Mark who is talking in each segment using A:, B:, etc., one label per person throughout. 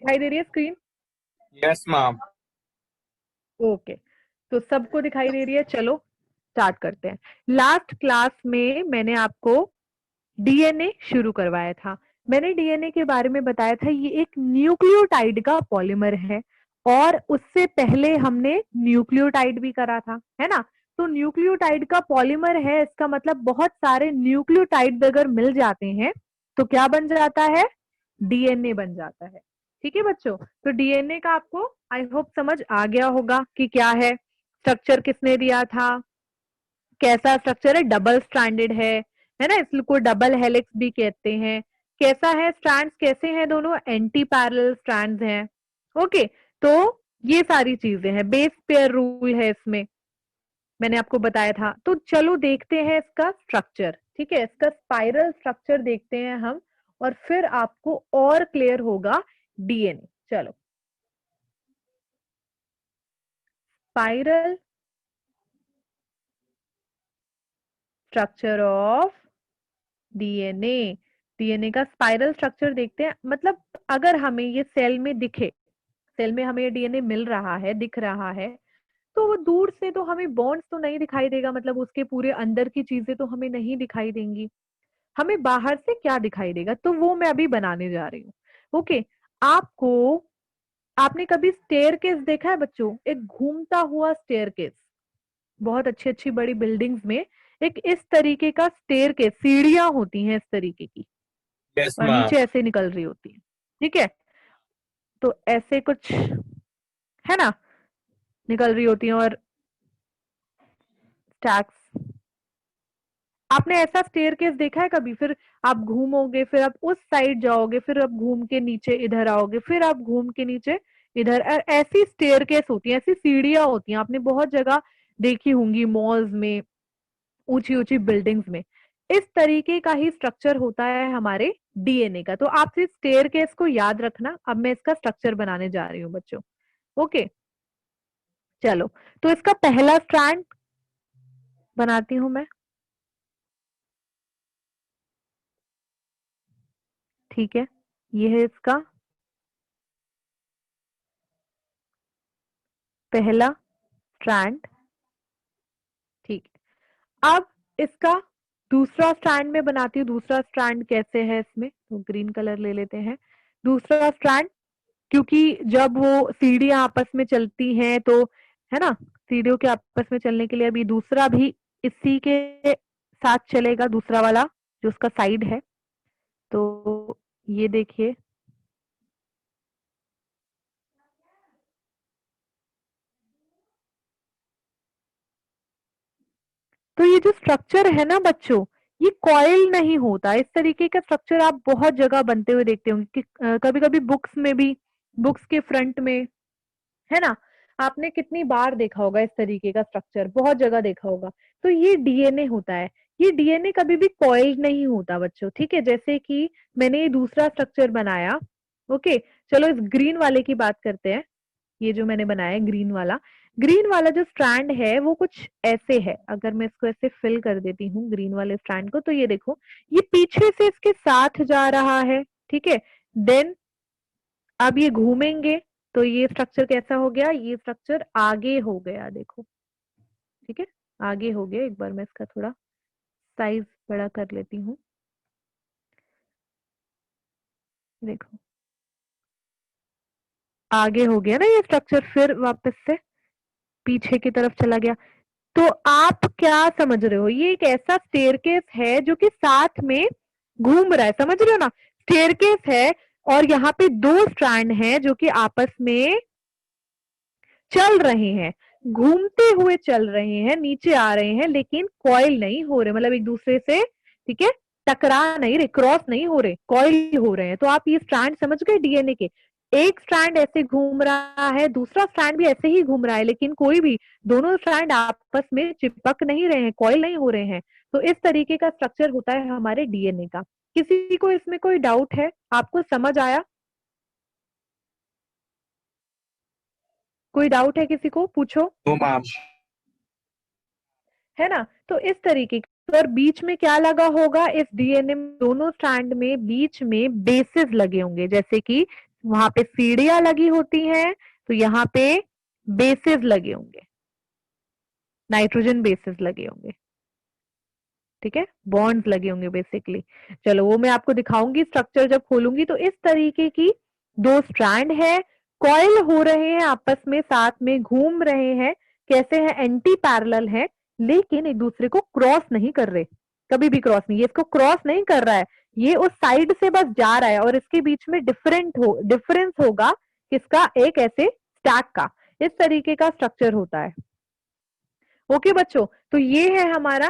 A: दिखाई दे रही है स्क्रीन?
B: Yes ma'am.
A: ओके, तो सबको दिखाई दे रही है। चलो स्टार्ट करते हैं। लास्ट क्लास में मैंने आपको डीएनए शुरू करवाया था। मैंने डीएनए के बारे में बताया था ये एक न्यूक्लियोटाइड का पॉलीमर है, और उससे पहले हमने न्यूक्लियोटाइड भी करा था, है ना। तो न्यूक्लियोटाइड का पॉलीमर है, इसका मतलब बहुत सारे न्यूक्लियोटाइड अगर मिल जाते हैं तो क्या बन जाता है? डीएनए बन जाता है। ठीक है बच्चों, तो डीएनए का आपको आई होप समझ आ गया होगा कि क्या है, स्ट्रक्चर किसने दिया था, कैसा स्ट्रक्चर है, डबल स्ट्रैंडेड है ना, इसको डबल हेलिक्स भी कहते हैं। कैसा है, स्ट्रैंड्स कैसे हैं दोनों? एंटी पैरेलल स्ट्रैंड्स हैं। ओके, तो ये सारी चीजें हैं, बेस पेयर रूल है इसमें, मैंने आपको बताया था। तो चलो देखते हैं इसका स्ट्रक्चर। ठीक है, इसका स्पाइरल स्ट्रक्चर देखते हैं हम, और फिर आपको और क्लियर होगा डीएनए। चलो, spiral structure of DNA. DNA का स्पाइरल स्ट्रक्चर देखते हैं, मतलब अगर हमें ये सेल में दिखे, सेल में हमें डीएनए मिल रहा है, दिख रहा है, तो वो दूर से तो हमें बॉन्ड्स तो नहीं दिखाई देगा, मतलब उसके पूरे अंदर की चीजें तो हमें नहीं दिखाई देंगी। हमें बाहर से क्या दिखाई देगा, तो वो मैं अभी बनाने जा रही हूँ। ओके, आपको, आपने कभी स्टेयरकेस देखा है बच्चों? एक घूमता हुआ स्टेयरकेस, बहुत अच्छी अच्छी बड़ी बिल्डिंग्स में एक इस तरीके का स्टेयरकेस, सीढ़ियां होती हैं इस तरीके की,
B: यस
A: और
B: मैम।
A: नीचे ऐसे निकल रही होती है। ठीक है, तो ऐसे कुछ है ना, निकल रही होती हैं, और स्टैक्स। आपने ऐसा स्टेयरकेस देखा है कभी? फिर आप घूमोगे, फिर आप उस साइड जाओगे, फिर आप घूम के नीचे इधर आओगे, फिर आप घूम के नीचे इधर, ऐसी स्टेयरकेस होती है, ऐसी सीढ़ियां होती हैं, आपने बहुत जगह देखी होंगी, मॉल्स में, ऊंची ऊंची बिल्डिंग्स में। इस तरीके का ही स्ट्रक्चर होता है हमारे डीएनए का। तो आप इस स्टेयरकेस को याद रखना। अब मैं इसका स्ट्रक्चर बनाने जा रही हूँ बच्चों। ओके, चलो, तो इसका पहला स्ट्रैंड बनाती हूं मैं। ठीक है, ये है इसका पहला स्ट्रैंड। ठीक है, अब इसका दूसरा स्ट्रैंड में बनाती हूँ। दूसरा स्ट्रैंड कैसे है इसमें, तो ग्रीन कलर ले लेते हैं। दूसरा स्ट्रैंड, क्योंकि जब वो सीढ़ियां आपस में चलती हैं तो, है ना, सीढ़ियों के आपस में चलने के लिए अभी दूसरा भी इसी के साथ चलेगा, दूसरा वाला जो उसका साइड है। तो ये देखिए, तो ये जो स्ट्रक्चर है ना बच्चों, ये कॉइल नहीं होता। इस तरीके का स्ट्रक्चर आप बहुत जगह बनते हुए देखते होंगे कि कभी कभी बुक्स में भी, बुक्स के फ्रंट में, है ना, आपने कितनी बार देखा होगा इस तरीके का स्ट्रक्चर, बहुत जगह देखा होगा। तो ये डीएनए होता है। ये डीएनए कभी भी कॉइल नहीं होता बच्चों। ठीक है, जैसे कि मैंने ये दूसरा स्ट्रक्चर बनाया। ओके, चलो इस ग्रीन वाले की बात करते हैं। ये जो मैंने बनाया है ग्रीन वाला, ग्रीन वाला जो स्ट्रैंड है वो कुछ ऐसे है। अगर मैं इसको ऐसे फिल कर देती हूँ ग्रीन वाले स्ट्रैंड को, तो ये देखो, ये पीछे से इसके साथ जा रहा है। ठीक है, देन अब ये घूमेंगे, तो ये स्ट्रक्चर कैसा हो गया, ये स्ट्रक्चर आगे हो गया, देखो। ठीक है, आगे हो गया। एक बार मैं इसका थोड़ा साइज बड़ा कर लेती हूँ, देखो, आगे हो गया ना ये स्ट्रक्चर, फिर वापस से पीछे की तरफ चला गया। तो आप क्या समझ रहे हो, ये एक ऐसा स्टेयरकेस है जो कि साथ में घूम रहा है, समझ रहे हो ना। स्टेयरकेस है, और यहाँ पे दो स्ट्रैंड हैं जो कि आपस में चल रहे हैं, घूमते हुए चल रहे हैं, नीचे आ रहे हैं, लेकिन कॉइल नहीं हो रहे, मतलब एक दूसरे से, ठीक है, टकरा नहीं रहे, क्रॉस नहीं हो रहे, कॉइल हो रहे हैं। तो आप ये स्ट्रैंड समझ गए डीएनए के। एक स्ट्रैंड ऐसे घूम रहा है, दूसरा स्ट्रैंड भी ऐसे ही घूम रहा है, लेकिन कोई भी, दोनों स्ट्रैंड आपस में चिपक नहीं रहे हैं, कॉइल नहीं हो रहे हैं। तो इस तरीके का स्ट्रक्चर होता है हमारे डीएनए का। किसी को इसमें कोई डाउट है? आपको समझ आया? कोई डाउट है किसी को? पूछो।
B: No ma'am.
A: है ना, तो इस तरीके का। और बीच में क्या लगा होगा इस डीएनए में, दोनों स्ट्रैंड में बीच में बेसिस लगे होंगे, जैसे कि वहां पे सीढ़ियां लगी होती हैं, तो यहाँ पे बेसेस लगे होंगे, नाइट्रोजन बेसेस लगे होंगे, ठीक है, बॉन्ड्स लगे होंगे बेसिकली। चलो वो मैं आपको दिखाऊंगी स्ट्रक्चर जब खोलूंगी। तो इस तरीके की दो स्ट्रैंड है, कॉइल हो रहे हैं आपस में, साथ में घूम रहे हैं, कैसे हैं, एंटी पैरेलल है, लेकिन एक दूसरे को क्रॉस नहीं कर रहे, कभी भी क्रॉस नहीं, ये इसको क्रॉस नहीं कर रहा है, ये उस साइड से बस जा रहा है, और इसके बीच में डिफरेंस होगा किसका, एक ऐसे स्टैक का। इस तरीके का स्ट्रक्चर होता है। ओके बच्चों, तो ये है हमारा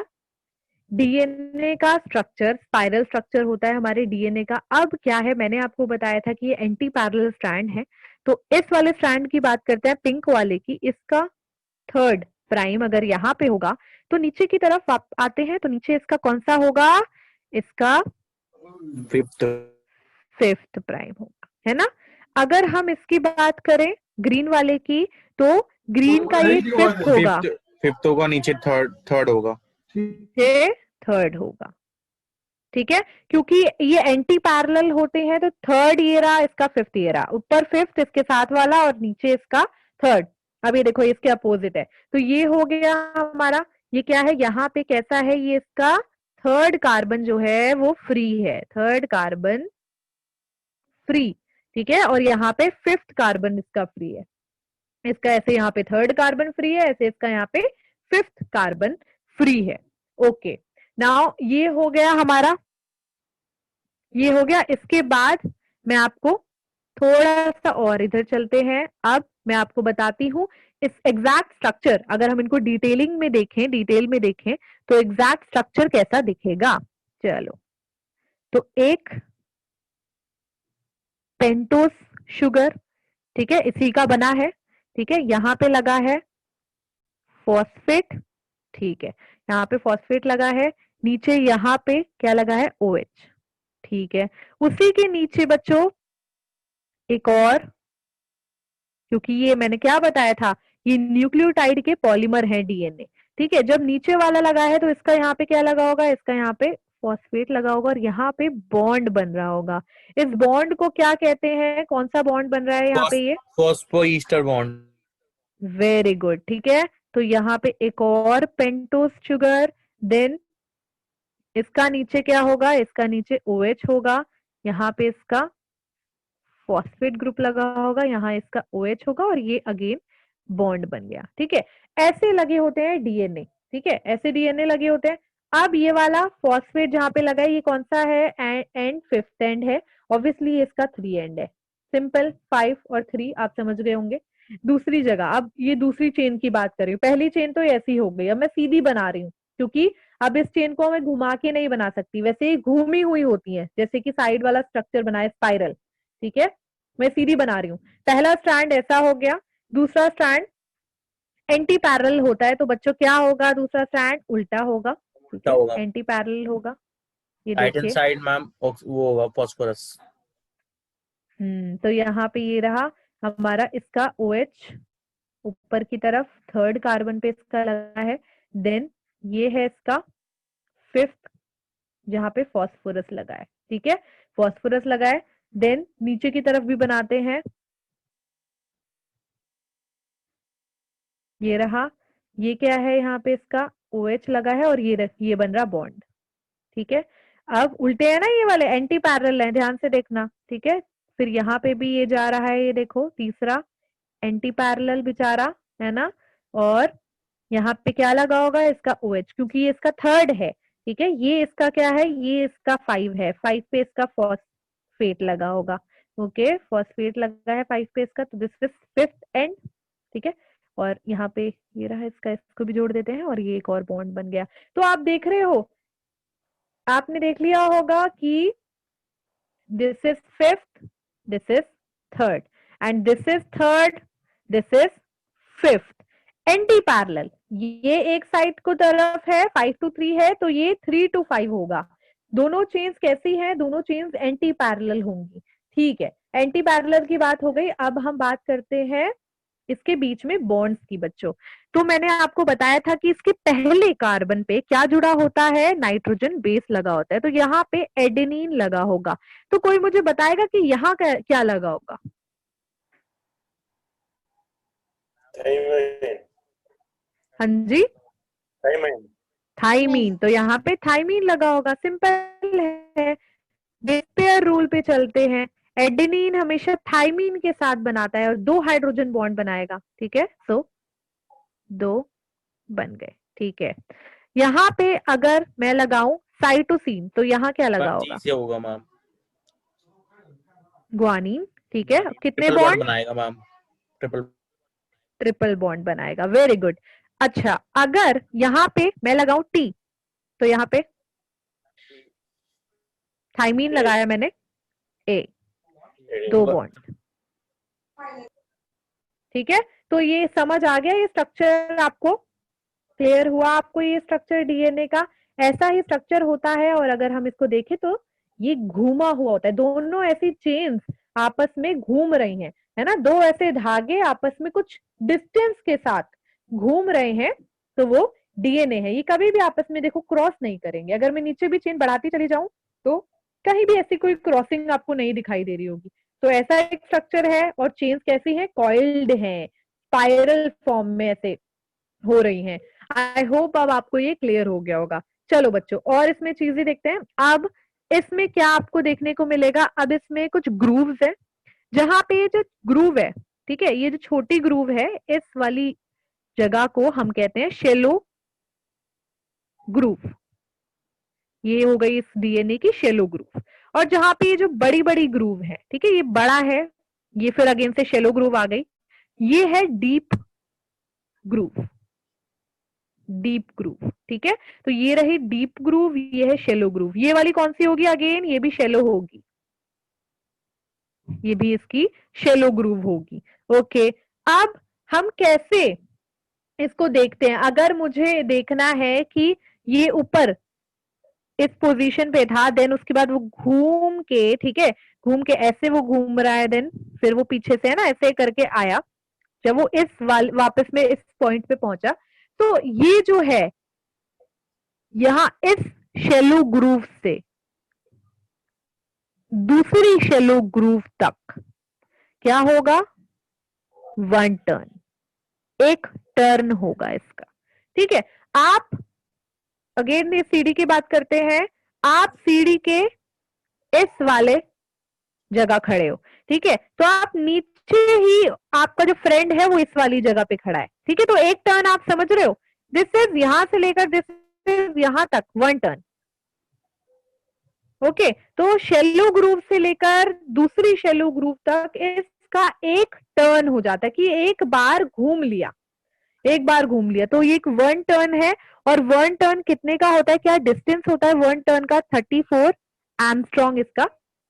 A: डीएनए का स्ट्रक्चर, स्पाइरल स्ट्रक्चर होता है हमारे डीएनए का। अब क्या है, मैंने आपको बताया था कि ये एंटी पैरेलल स्ट्रैंड है, तो इस वाले स्ट्रैंड की बात करते हैं, पिंक वाले की। इसका थर्ड प्राइम अगर यहाँ पे होगा, तो नीचे की तरफ आप आते हैं, तो नीचे इसका कौन सा होगा, इसका
B: फिफ्थ।
A: फिफ्थ प्राइम होगा, है ना। अगर हम इसकी बात करें ग्रीन वाले की, तो ग्रीन का ये फिफ्थ होगा,
B: फिफ्थ फिफ्थ होगा, नीचे थर्ड थर्ड होगा।
A: नीचे थर्ड होगा, ठीक है, क्योंकि ये एंटी पैरेलल होते हैं, तो थर्ड ये रहा, इसका फिफ्थ ये रहा, ऊपर फिफ्थ इसके साथ वाला और नीचे इसका थर्ड। अब ये देखो इसके अपोजिट है, तो ये हो गया हमारा, ये क्या है, यहाँ पे कैसा है, ये इसका थर्ड कार्बन जो है वो फ्री है, थर्ड कार्बन फ्री, ठीक है, और यहाँ पे फिफ्थ कार्बन इसका फ्री है, इसका ऐसे यहाँ पे थर्ड कार्बन फ्री है, ऐसे इसका यहाँ पे फिफ्थ कार्बन फ्री है। ओके, नाउ ये हो गया हमारा, ये हो गया। इसके बाद मैं आपको थोड़ा सा और इधर चलते हैं, अब मैं आपको बताती हूं इस एग्जैक्ट स्ट्रक्चर, अगर हम इनको डिटेलिंग में देखें, डिटेल में देखें, तो एग्जैक्ट स्ट्रक्चर कैसा दिखेगा। चलो, तो एक पेंटोस शुगर, ठीक है, इसी का बना है, ठीक है, यहां पे लगा है फॉस्फेट, ठीक है, यहाँ पे फॉस्फेट लगा है, नीचे यहाँ पे क्या लगा है, OH, ठीक है, उसी के नीचे बच्चों एक और, क्योंकि ये मैंने क्या बताया था, ये न्यूक्लियोटाइड के पॉलीमर है डीएनए, ठीक है, जब नीचे वाला लगा है तो इसका यहाँ पे क्या लगा होगा, इसका यहाँ पे फॉस्फेट लगा होगा, और यहाँ पे बॉन्ड बन रहा होगा। इस बॉन्ड को क्या कहते हैं, कौन सा बॉन्ड बन रहा है यहाँ पे, ये
B: phospho ester bond.
A: Very good, ठीक है, तो यहाँ पे एक और पेंटोस शुगर, देन इसका नीचे क्या होगा, इसका नीचे OH होगा, यहाँ पे इसका फॉस्फेट ग्रुप लगा होगा, यहाँ इसका OH होगा, और ये अगेन बॉन्ड बन गया, ठीक है, ऐसे लगे होते हैं डीएनए, ठीक है, ऐसे डीएनए लगे होते हैं। अब ये वाला फॉस्फेट जहां पे लगा है, ये कौन सा है, एंड फिफ्थ एंड है, ऑब्वियसली इसका 3 एंड है, सिंपल, 5 और 3 आप समझ गए होंगे। दूसरी जगह, अब ये दूसरी चेन की बात कर रही हूँ, पहली चेन तो ऐसी हो गई, अब मैं सीधी बना रही हूँ, क्योंकि अब इस चेन को मैं घुमा के नहीं बना सकती, वैसे ही घूमी हुई होती है, जैसे कि साइड वाला स्ट्रक्चर बना है स्पाइरल, ठीक है, मैं सीधी बना रही हूँ। पहला स्ट्रैंड ऐसा हो गया, दूसरा स्ट्रैंड एंटी पैरेलल होता है, तो बच्चों क्या होगा, दूसरा स्ट्रैंड उल्टा होगा, ठीक
B: उल्टा
A: है,
B: होगा,
A: एंटी पैरेलल होगा, ये
B: राइट हैंड
A: देखिए,
B: साइड मैम वो होगा फॉस्फोरस।
A: तो यहाँ पे ये रहा हमारा, इसका OH ऊपर की तरफ थर्ड कार्बन पे इसका लगा है, देन ये है इसका फिफ्थ, जहां पे फॉस्फोरस लगा है, ठीक है, फॉस्फोरस लगा है, देन नीचे की तरफ भी बनाते हैं, ये रहा, ये क्या है, यहाँ पे इसका OH लगा है, और ये बन रहा बॉन्ड, ठीक है। अब उल्टे है ना, ये वाले एंटी पैरेलल है, ध्यान से देखना, ठीक है, फिर यहाँ पे भी ये जा रहा है, ये देखो तीसरा एंटी पैरेलल बेचारा, है ना, और यहाँ पे क्या लगा होगा, इसका OH, क्योंकि ये इसका थर्ड है, ठीक है, ये इसका क्या है, ये इसका 5 है, 5 पे इसका फॉस्फेट लगा होगा, ओके, फॉस्फेट लगा है 5 पे इसका, तो दिस इज फिफ्थ एंड, ठीक है, और यहाँ पे ये रहा इसका, इसको भी जोड़ देते हैं, और ये एक और बॉन्ड बन गया। तो आप देख रहे हो, आपने देख लिया होगा कि this is fifth, this is third, and this is third, this is fifth, anti parallel, ये एक साइड को तरफ है 5 to 3 है, तो ये 3 to 5 होगा। दोनों चेन्स कैसी हैं, दोनों चेन्स एंटी पैरेलल होंगी, ठीक है, एंटी पैरेलल की बात हो गई। अब हम बात करते हैं इसके बीच में बॉन्ड्स की बच्चों। तो मैंने आपको बताया था कि इसके पहले कार्बन पे क्या जुड़ा होता है, नाइट्रोजन बेस लगा होता है, तो यहाँ पे एडेनिन लगा होगा। तो कोई मुझे बताएगा कि यहाँ क्या लगा होगा? हाँ जी, थाइमीन। तो यहाँ पे थाइमीन लगा होगा, सिंपल है। बेस पेयर रूल पे चलते हैं, एडेनिन हमेशा थाइमीन के साथ बनाता है और 2 हाइड्रोजन बॉन्ड बनाएगा, ठीक है। सो 2 बन गए, ठीक है। यहाँ पे अगर मैं लगाऊं साइटोसिन, तो यहाँ क्या लगा
B: मैम जी
A: होगा?
B: से होगा मैम,
A: ग्वानीन, ठीक है। कितने
B: ट्रिपल बॉन्ड
A: बॉन्ड?
B: बनाएगा मैम, ट्रिपल।
A: ट्रिपल बॉन्ड बनाएगा, वेरी गुड। अच्छा, अगर यहाँ पे मैं लगाऊं टी, तो यहाँ पे थाइमीन लगाया मैंने, ए, 2 बॉन्ड, ठीक है। तो ये समझ आ गया, ये स्ट्रक्चर आपको क्लियर हुआ? आपको ये स्ट्रक्चर डीएनए का ऐसा ही स्ट्रक्चर होता है। और अगर हम इसको देखें तो ये घूमा हुआ होता है, दोनों ऐसी चेन्स आपस में घूम रही हैं, है ना, 2 ऐसे धागे आपस में कुछ डिस्टेंस के साथ घूम रहे हैं, तो वो डीएनए है। ये कभी भी आपस में देखो क्रॉस नहीं करेंगे। अगर मैं नीचे भी चेन बढ़ाती चली जाऊं तो कहीं भी ऐसी कोई क्रॉसिंग आपको नहीं दिखाई दे रही होगी। तो ऐसा एक स्ट्रक्चर है। और चेन्स कैसी है? कॉइल्ड है, स्पाइरल फॉर्म में ऐसे हो रही हैं। आई होप अब आपको ये क्लियर हो गया होगा। चलो बच्चों, और इसमें चीजें देखते हैं। अब इसमें क्या आपको देखने को मिलेगा? अब इसमें कुछ ग्रूव्स है, जहां पे ये जो ग्रूव है, ठीक है, ये जो छोटी ग्रूव है, इस वाली जगह को हम कहते हैं शेलो ग्रूव। ये हो गई इस डीएनए की शेलो ग्रूव। और जहां पे ये जो बड़ी बड़ी ग्रूव है, ठीक है, ये बड़ा है, ये फिर अगेन से शेलो ग्रूव आ गई, ये है डीप ग्रूव। डीप ग्रूव, ठीक है। तो ये रही डीप ग्रूव, ये है शेलो ग्रूव। ये वाली कौन सी होगी? अगेन ये भी शेलो होगी, ये भी इसकी शेलो ग्रूव होगी। ओके, अब हम कैसे इसको देखते हैं? अगर मुझे देखना है कि ये ऊपर इस पोजीशन पे था, देन उसके बाद वो घूम के, ठीक है, घूम के ऐसे वो घूम रहा है, देन फिर वो पीछे से है ना ऐसे करके आया, जब वो इस वापस में इस पॉइंट पे पहुंचा, तो ये जो है यहां इस शेलो ग्रूव से दूसरी शेलो ग्रूव तक क्या होगा? 1 टर्न, एक टर्न होगा इसका, ठीक है। आप अगेन ये सीढ़ी की बात करते हैं, आप सीढ़ी के इस वाले जगह खड़े हो, ठीक है, तो आप नीचे ही, आपका जो फ्रेंड है वो इस वाली जगह पे खड़ा है, ठीक है। तो एक टर्न आप समझ रहे हो, दिस इज यहां से लेकर दिस इज यहां तक 1 टर्न। ओके, तो शेलो ग्रूव से लेकर दूसरी शेलो ग्रूव तक इसका एक टर्न हो जाता है, कि एक बार घूम लिया, एक बार घूम लिया, तो ये एक 1 टर्न है। और 1 टर्न कितने का होता है? क्या डिस्टेंस होता है 1 टर्न का? 34 एमस्ट्रॉन्ग इसका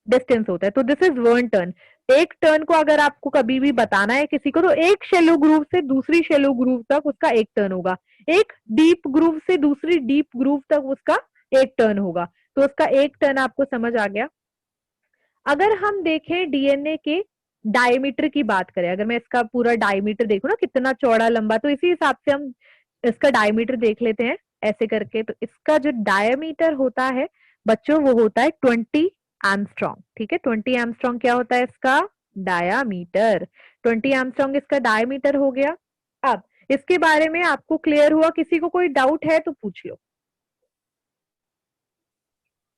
A: डिस्टेंस होता है। तो दिस इज 1 टर्न। एक टर्न को अगर आपको कभी भी बताना है किसी को, तो एक शेलो ग्रूव से दूसरी शेलो ग्रूव तक उसका एक टर्न होगा, एक डीप ग्रूव से दूसरी डीप ग्रूव तक उसका एक टर्न होगा। तो उसका एक टर्न आपको समझ आ गया। अगर हम देखें डीएनए के डायमीटर की बात करें, अगर मैं इसका पूरा डायमीटर देखूं ना कितना चौड़ा लंबा, तो इसी हिसाब से हम इसका डायमीटर देख लेते हैं ऐसे करके। तो इसका जो डायमीटर होता है बच्चों, वो होता है 20 एमस्ट्रॉन्ग, ठीक है। 20 एमस्ट्रॉन्ग क्या होता है इसका? डायामीटर। 20 एमस्ट्रॉन्ग इसका डायमीटर हो गया। अब इसके बारे में आपको क्लियर हुआ? किसी को कोई डाउट है तो पूछ लो।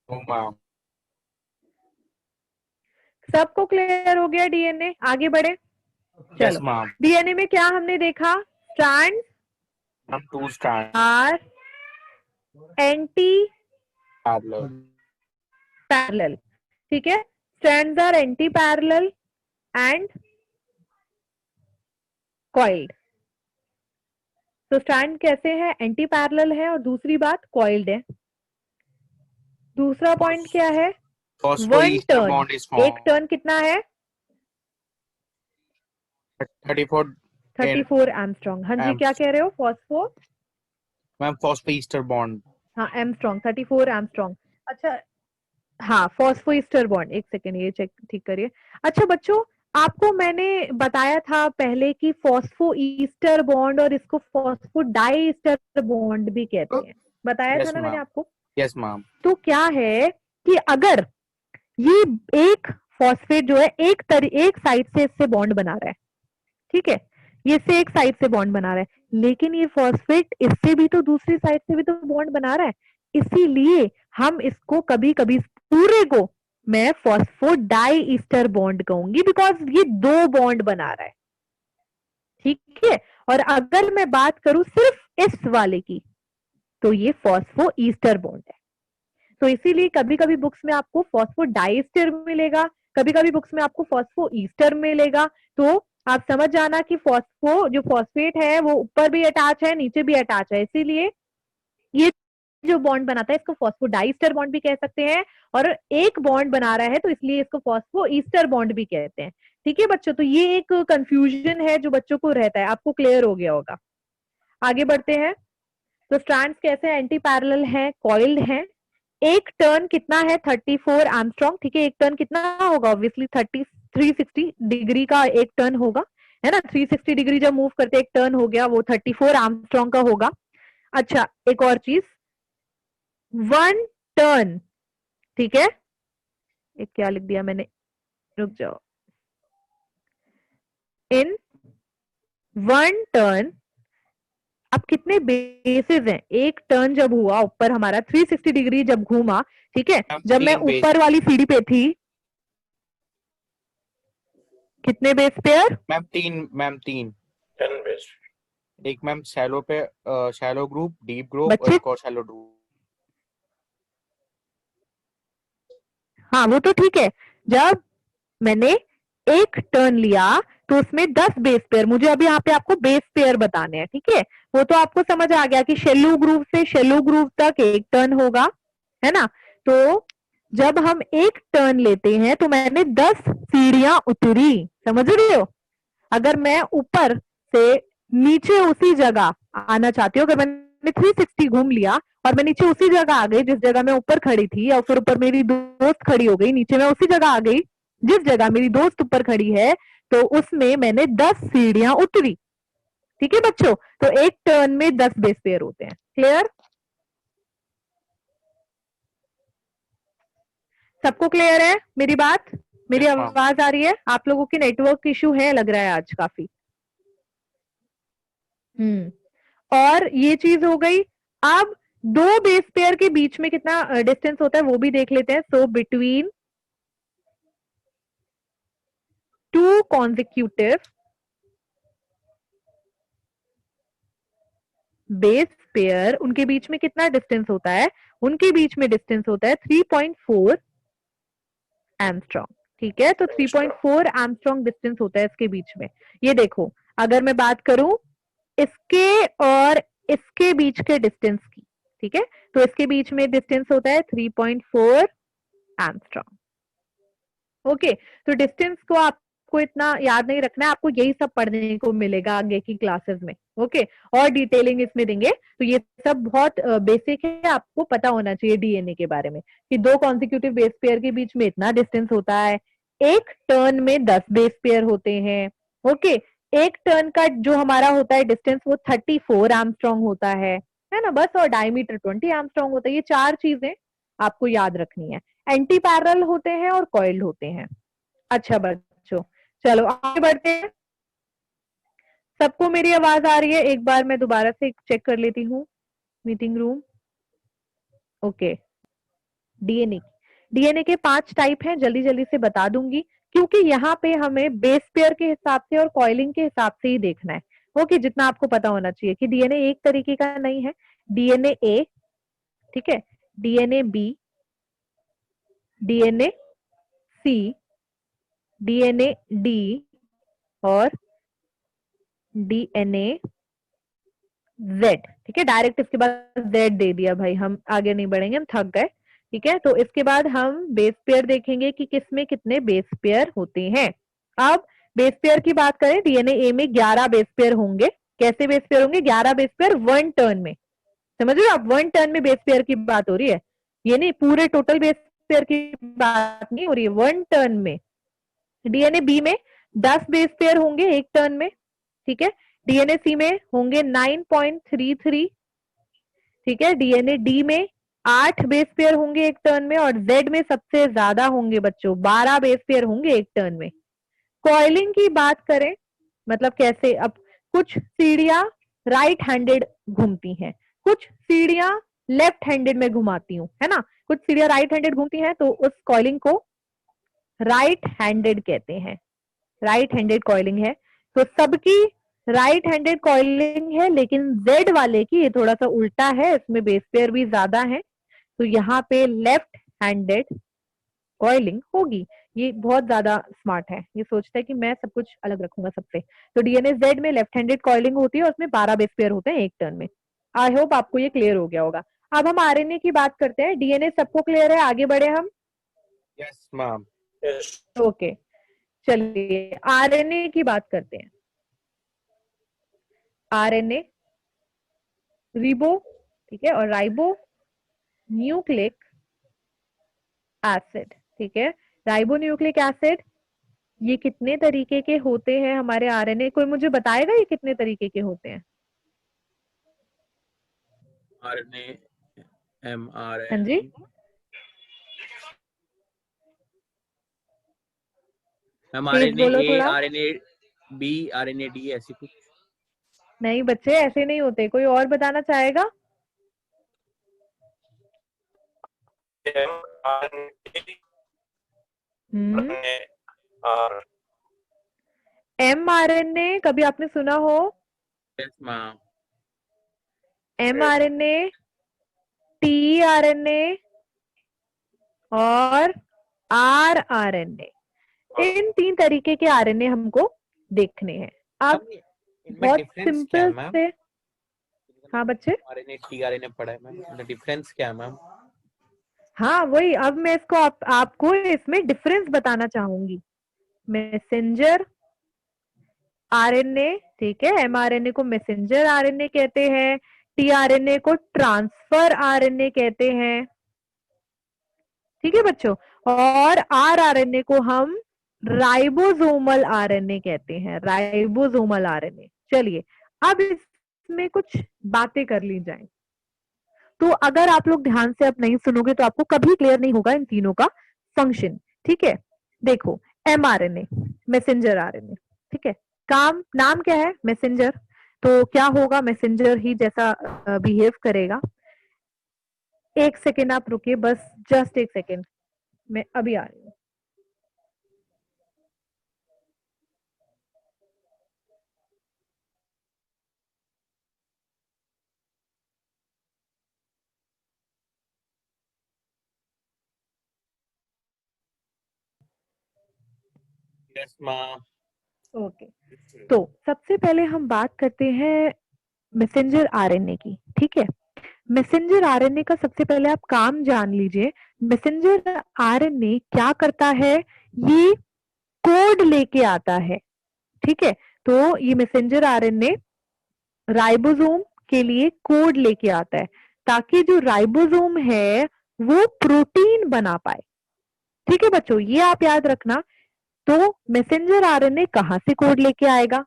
B: मैम
A: सबको क्लियर हो गया डीएनए? आगे बढ़े,
B: यस
A: चलो।
B: मैम,
A: डीएनए में क्या हमने देखा? स्ट्रैंड
B: हम 2 strands
A: are anti
B: parallel.
A: Parallel, ठीक है। Strands are anti parallel and coiled. तो स्ट्रैंड कैसे है? एंटी पैरेलल है, और दूसरी बात कॉइल्ड है। दूसरा पॉइंट क्या है? 1
B: फॉस्फोईस्टर
A: टर्न।
B: बॉन्ड इज
A: एक
B: फॉर्म
A: टर्न कितना है?
B: 34
A: 34 एमस्ट्रॉन्ग। हाँ जी, क्या कह रहे हो? Phospho,
B: ma'am phosphoester bond.
A: हाँ एमस्ट्रॉन्ग, 34 एमस्ट्रॉन्ग। अच्छा, हाँ फॉस्फोइस्टर बॉन्ड। एक सेकेंड, ये चेक ठीक करिए। अच्छा बच्चों, आपको मैंने बताया था पहले कि फॉस्फो ईस्टर बॉन्ड और इसको फॉस्फो डाई ईस्टर बॉन्ड भी कहते हैं, बताया था
B: Yes,
A: ना मैंने
B: ma'am.
A: आपको।
B: Yes, ma'am.
A: तो क्या है कि अगर ये एक फॉस्फेट जो है एक साइड से इससे बॉन्ड बना रहा है, ठीक है, ये इससे एक साइड से बॉन्ड बना रहा है, लेकिन ये फॉस्फेट इससे भी तो दूसरी साइड से भी तो बॉन्ड बना रहा है, इसीलिए हम इसको कभी कभी पूरे को मैं फॉस्फोडाई ईस्टर बॉन्ड कहूंगी, बिकॉज ये दो बॉन्ड बना रहा है, ठीक है। और अगर मैं बात करूं सिर्फ इस वाले की, तो ये फॉस्फो ईस्टर बॉन्ड है। तो इसीलिए कभी कभी बुक्स में आपको फॉस्फो डाइस्टर मिलेगा, कभी कभी बुक्स में आपको फॉस्फो ईस्टर मिलेगा। तो आप समझ जाना कि फॉस्फो जो फॉस्फेट है वो ऊपर भी अटैच है नीचे भी अटैच है, इसीलिए ये जो बॉन्ड बनाता है इसको फॉस्फो डाइस्टर बॉन्ड भी कह सकते हैं, और एक बॉन्ड बना रहा है तो इसलिए इसको फॉस्फो ईस्टर बॉन्ड भी कहते हैं। ठीक है बच्चों, तो ये एक कंफ्यूजन है जो बच्चों को रहता है, आपको क्लियर हो गया होगा। आगे बढ़ते हैं। तो स्ट्रैंड्स कैसे एंटी पैरेलल हैं, कॉइल्ड हैं। एक टर्न कितना है 34 आर्मस्ट्रॉन्ग, ठीक है, एक टर्न कितना होगा, ऑब्वियसली 360 डिग्री का एक टर्न होगा, है ना, 360 डिग्री जब मूव करते एक टर्न हो गया, वो 34 आर्मस्ट्रॉन्ग का होगा। अच्छा, एक और चीज, वन टर्न, ठीक है, एक क्या लिख दिया मैंने, रुक जाओ, इन वन टर्न अब कितने बेसिस हैं, एक टर्न जब हुआ ऊपर हमारा 360 डिग्री जब घूमा, ठीक है,
B: Ma'am,
A: जब मैं
B: 3 base.
A: ऊपर वाली सीढ़ी पे थी, कितने base pair,
B: Ma'am, 3. Ma'am, 3.
C: 10 base.
B: एक मैम शैलो पे शैलो ग्रुप, डीप ग्रुप और
A: बच्चे,
B: एक और शैलो ग्रुप।
A: हाँ वो तो ठीक है, जब मैंने एक टर्न लिया तो उसमें 10 बेस पेयर, मुझे अभी यहाँ पे आपको बेस पेयर बताने हैं, ठीक है, वो तो आपको समझ आ गया कि शेलो ग्रुप से शेलो ग्रुप तक एक टर्न होगा, है ना। तो जब हम एक टर्न लेते हैं तो मैंने 10 सीढ़ियां उतरी, समझ रहे हो। अगर मैं ऊपर से नीचे उसी जगह आना चाहती हूँ, अगर मैंने 360 घूम लिया और मैं नीचे उसी जगह आ गई जिस जगह मैं ऊपर खड़ी थी, और फिर ऊपर मेरी दोस्त खड़ी हो गई, नीचे मैं उसी जगह आ गई जिस जगह मेरी दोस्त ऊपर खड़ी है, तो उसमें मैंने 10 सीढ़ियां उतरी, ठीक है बच्चों। तो एक टर्न में 10 बेस पेयर होते हैं, क्लियर, सबको क्लियर है मेरी बात, मेरी
B: Yes, ma'am.
A: आवाज आ रही है, आप लोगों की नेटवर्क इशू है लग रहा है आज काफी। और ये चीज हो गई। अब दो बेस पेयर के बीच में कितना डिस्टेंस होता है वो भी देख लेते हैं। So between two consecutive base pair, उनके बीच में कितना डिस्टेंस होता है, उनके बीच में डिस्टेंस होता है 3.4 एमस्ट्रॉन्ग, ठीक है। तो 3.4 एमस्ट्रॉन्ग डिस्टेंस होता है इसके बीच में। ये देखो, अगर मैं बात करूं इसके और इसके बीच के डिस्टेंस की, ठीक है, तो इसके बीच में डिस्टेंस होता है 3.4 एमस्ट्रॉन्ग। ओके, तो डिस्टेंस को आपको इतना याद नहीं रखना है, आपको यही सब पढ़ने को मिलेगा आगे की क्लासेस में। ओके, और डिटेलिंग इसमें देंगे, तो ये सब बहुत बेसिक है, आपको पता होना चाहिए डीएनए के बारे में कि दो कॉन्सिक्यूटिव बेस पेयर के बीच में इतना डिस्टेंस होता है, एक टर्न में 10 बेस पेयर होते हैं। ओके, एक टर्न का जो हमारा होता है डिस्टेंस वो 34 आर्मस्ट्रॉन्ग होता है ना, बस, और डायमीटर 20 आर्मस्ट्रॉन्ग होता है। ये चार चीजें आपको याद रखनी है। एंटी पैरेलल होते हैं और कॉइल्ड होते हैं। अच्छा बच्चों, चलो आगे बढ़ते हैं। सबको मेरी आवाज आ रही है, एक बार मैं दोबारा से चेक कर लेती हूँ meeting room. Okay, DNA, DNA के 5 टाइप हैं, जल्दी जल्दी से बता दूंगी क्योंकि यहाँ पे हमें बेस पेयर के हिसाब से और कॉइलिंग के हिसाब से ही देखना है। ओके, जितना आपको पता होना चाहिए कि डीएनए एक तरीके का नहीं है, डीएनए ए, ठीक है, डीएनए बी, डीएनए सी, डीएनए डी और डीएनए जेड, ठीक है। डायरेक्ट इसके बाद जेड दे दिया भाई, हम आगे नहीं बढ़ेंगे, हम थक गए, ठीक है। तो इसके बाद हम बेस पेयर देखेंगे कि किसमें कितने बेस पेयर होते हैं। अब बेस पेयर की बात करें, डीएनए ए में 11 बेस पेयर होंगे। कैसे बेस पेयर होंगे, 11 बेस पेयर वन टर्न में, समझ रहे हो आप, वन टर्न में बेस पेयर की बात हो रही है, ये नहीं पूरे टोटल बेस पेयर की बात नहीं हो रही है, वन टर्न में। डीएनए बी में 10 बेस पेयर होंगे एक टर्न में, ठीक है। डीएनए सी में होंगे 9.33, ठीक है। डीएनए डी में 8 बेस पेयर होंगे एक टर्न में, और जेड में सबसे ज्यादा होंगे बच्चों, 12 बेस पेयर होंगे एक टर्न में। कॉइलिंग की बात करें, मतलब कैसे, अब कुछ सीढ़ियां राइट हैंडेड घूमती हैं, कुछ सीढ़ियां लेफ्ट हैंडेड में घुमाती हूँ, है ना। कुछ सीढ़ियां राइट हैंडेड घूमती हैं तो उस कॉइलिंग को राइट हैंडेड कहते हैं, राइट हैंडेड कॉइलिंग है। तो सबकी राइट हैंडेड कॉइलिंग है, लेकिन जेड वाले की ये थोड़ा सा उल्टा है, इसमें बेस पेयर भी ज्यादा है, तो यहाँ पे लेफ्ट हैंडेड कॉइलिंग होगी। ये बहुत ज्यादा स्मार्ट है, ये सोचता है कि मैं सब कुछ अलग रखूंगा सबसे। तो डीएनए जेड में लेफ्ट हैंडेड कॉइलिंग होती है और उसमें 12 बेस पेयर होते हैं एक टर्न में। आई होप आपको ये क्लियर हो गया होगा। अब हम आरएनए की बात करते हैं। डीएनए सबको क्लियर है, आगे बढ़े हम।
B: Yes ma'am.
A: ओके, चलिए आरएनए की बात करते हैं। आरएनए, रिबो, ठीक है, और राइबो न्यूक्लिक एसिड, ठीक है। राइबो न्यूक्लिक एसिड, ये कितने तरीके के होते हैं हमारे आरएनए? कोई मुझे बताएगा ये कितने तरीके के होते हैं?
C: आरएनए,
A: हाँ
C: एमआरएनए,
A: जी,
C: हम
A: तेज
C: आरएनए
A: बोलो
C: ए,
A: थोड़ा।
C: आरएनए बी, आरएनए डी, ऐसी कुछ।
A: नहीं बच्चे, ऐसे नहीं होते। कोई और बताना चाहेगा? हम्म, एम आरएनए कभी आपने सुना हो?
C: Yes ma'am.
A: M RNA, T RNA और आर आरएनए, इन 3 तरीके के आरएनए हमको देखने हैं। अब
B: इनमें
A: बहुत
B: डिफरेंस क्या है
A: सिंपल
B: मैम?
A: से, हाँ बच्चे,
C: आरएनए टी, आरएनए पढ़ा है मैम, डिफरेंस क्या है मैम?
A: हाँ वही, अब मैं इसको आपको इसमें डिफरेंस बताना चाहूंगी। मैसेंजर आरएनए, ठीक है, एमआरएनए को मैसेंजर आरएनए कहते हैं, टीआरएनए को ट्रांसफर आरएनए कहते हैं, ठीक है बच्चों। और आरआरएनए को हम राइबोसोमल आरएनए कहते हैं, राइबोसोमल आरएनए। चलिए अब इसमें कुछ बातें कर ली जाएं। तो अगर आप लोग ध्यान से अब नहीं सुनोगे तो आपको कभी क्लियर नहीं होगा इन तीनों का फंक्शन, ठीक है। देखो, एमआरएनए मैसेंजर आरएनए, ठीक है, काम नाम क्या है? मैसेंजर। तो क्या होगा? मैसेंजर ही जैसा बिहेव करेगा। एक सेकेंड आप रुकिए, बस जस्ट एक सेकेंड, मैं अभी आ रही हूँ।
C: Yes ma'am.
A: ओके, तो सबसे पहले हम बात करते हैं मैसेंजर आरएनए की, ठीक है। मैसेंजर आरएनए का सबसे पहले आप काम जान लीजिए। मैसेंजर आरएनए क्या करता है? ये कोड लेके आता है, ठीक है। तो ये मैसेंजर आरएनए राइबोसोम के लिए कोड लेके आता है, ताकि जो राइबोसोम है वो प्रोटीन बना पाए, ठीक है बच्चों, ये आप याद रखना। तो मैसेंजर आरएनए कहां से कोड लेके आएगा?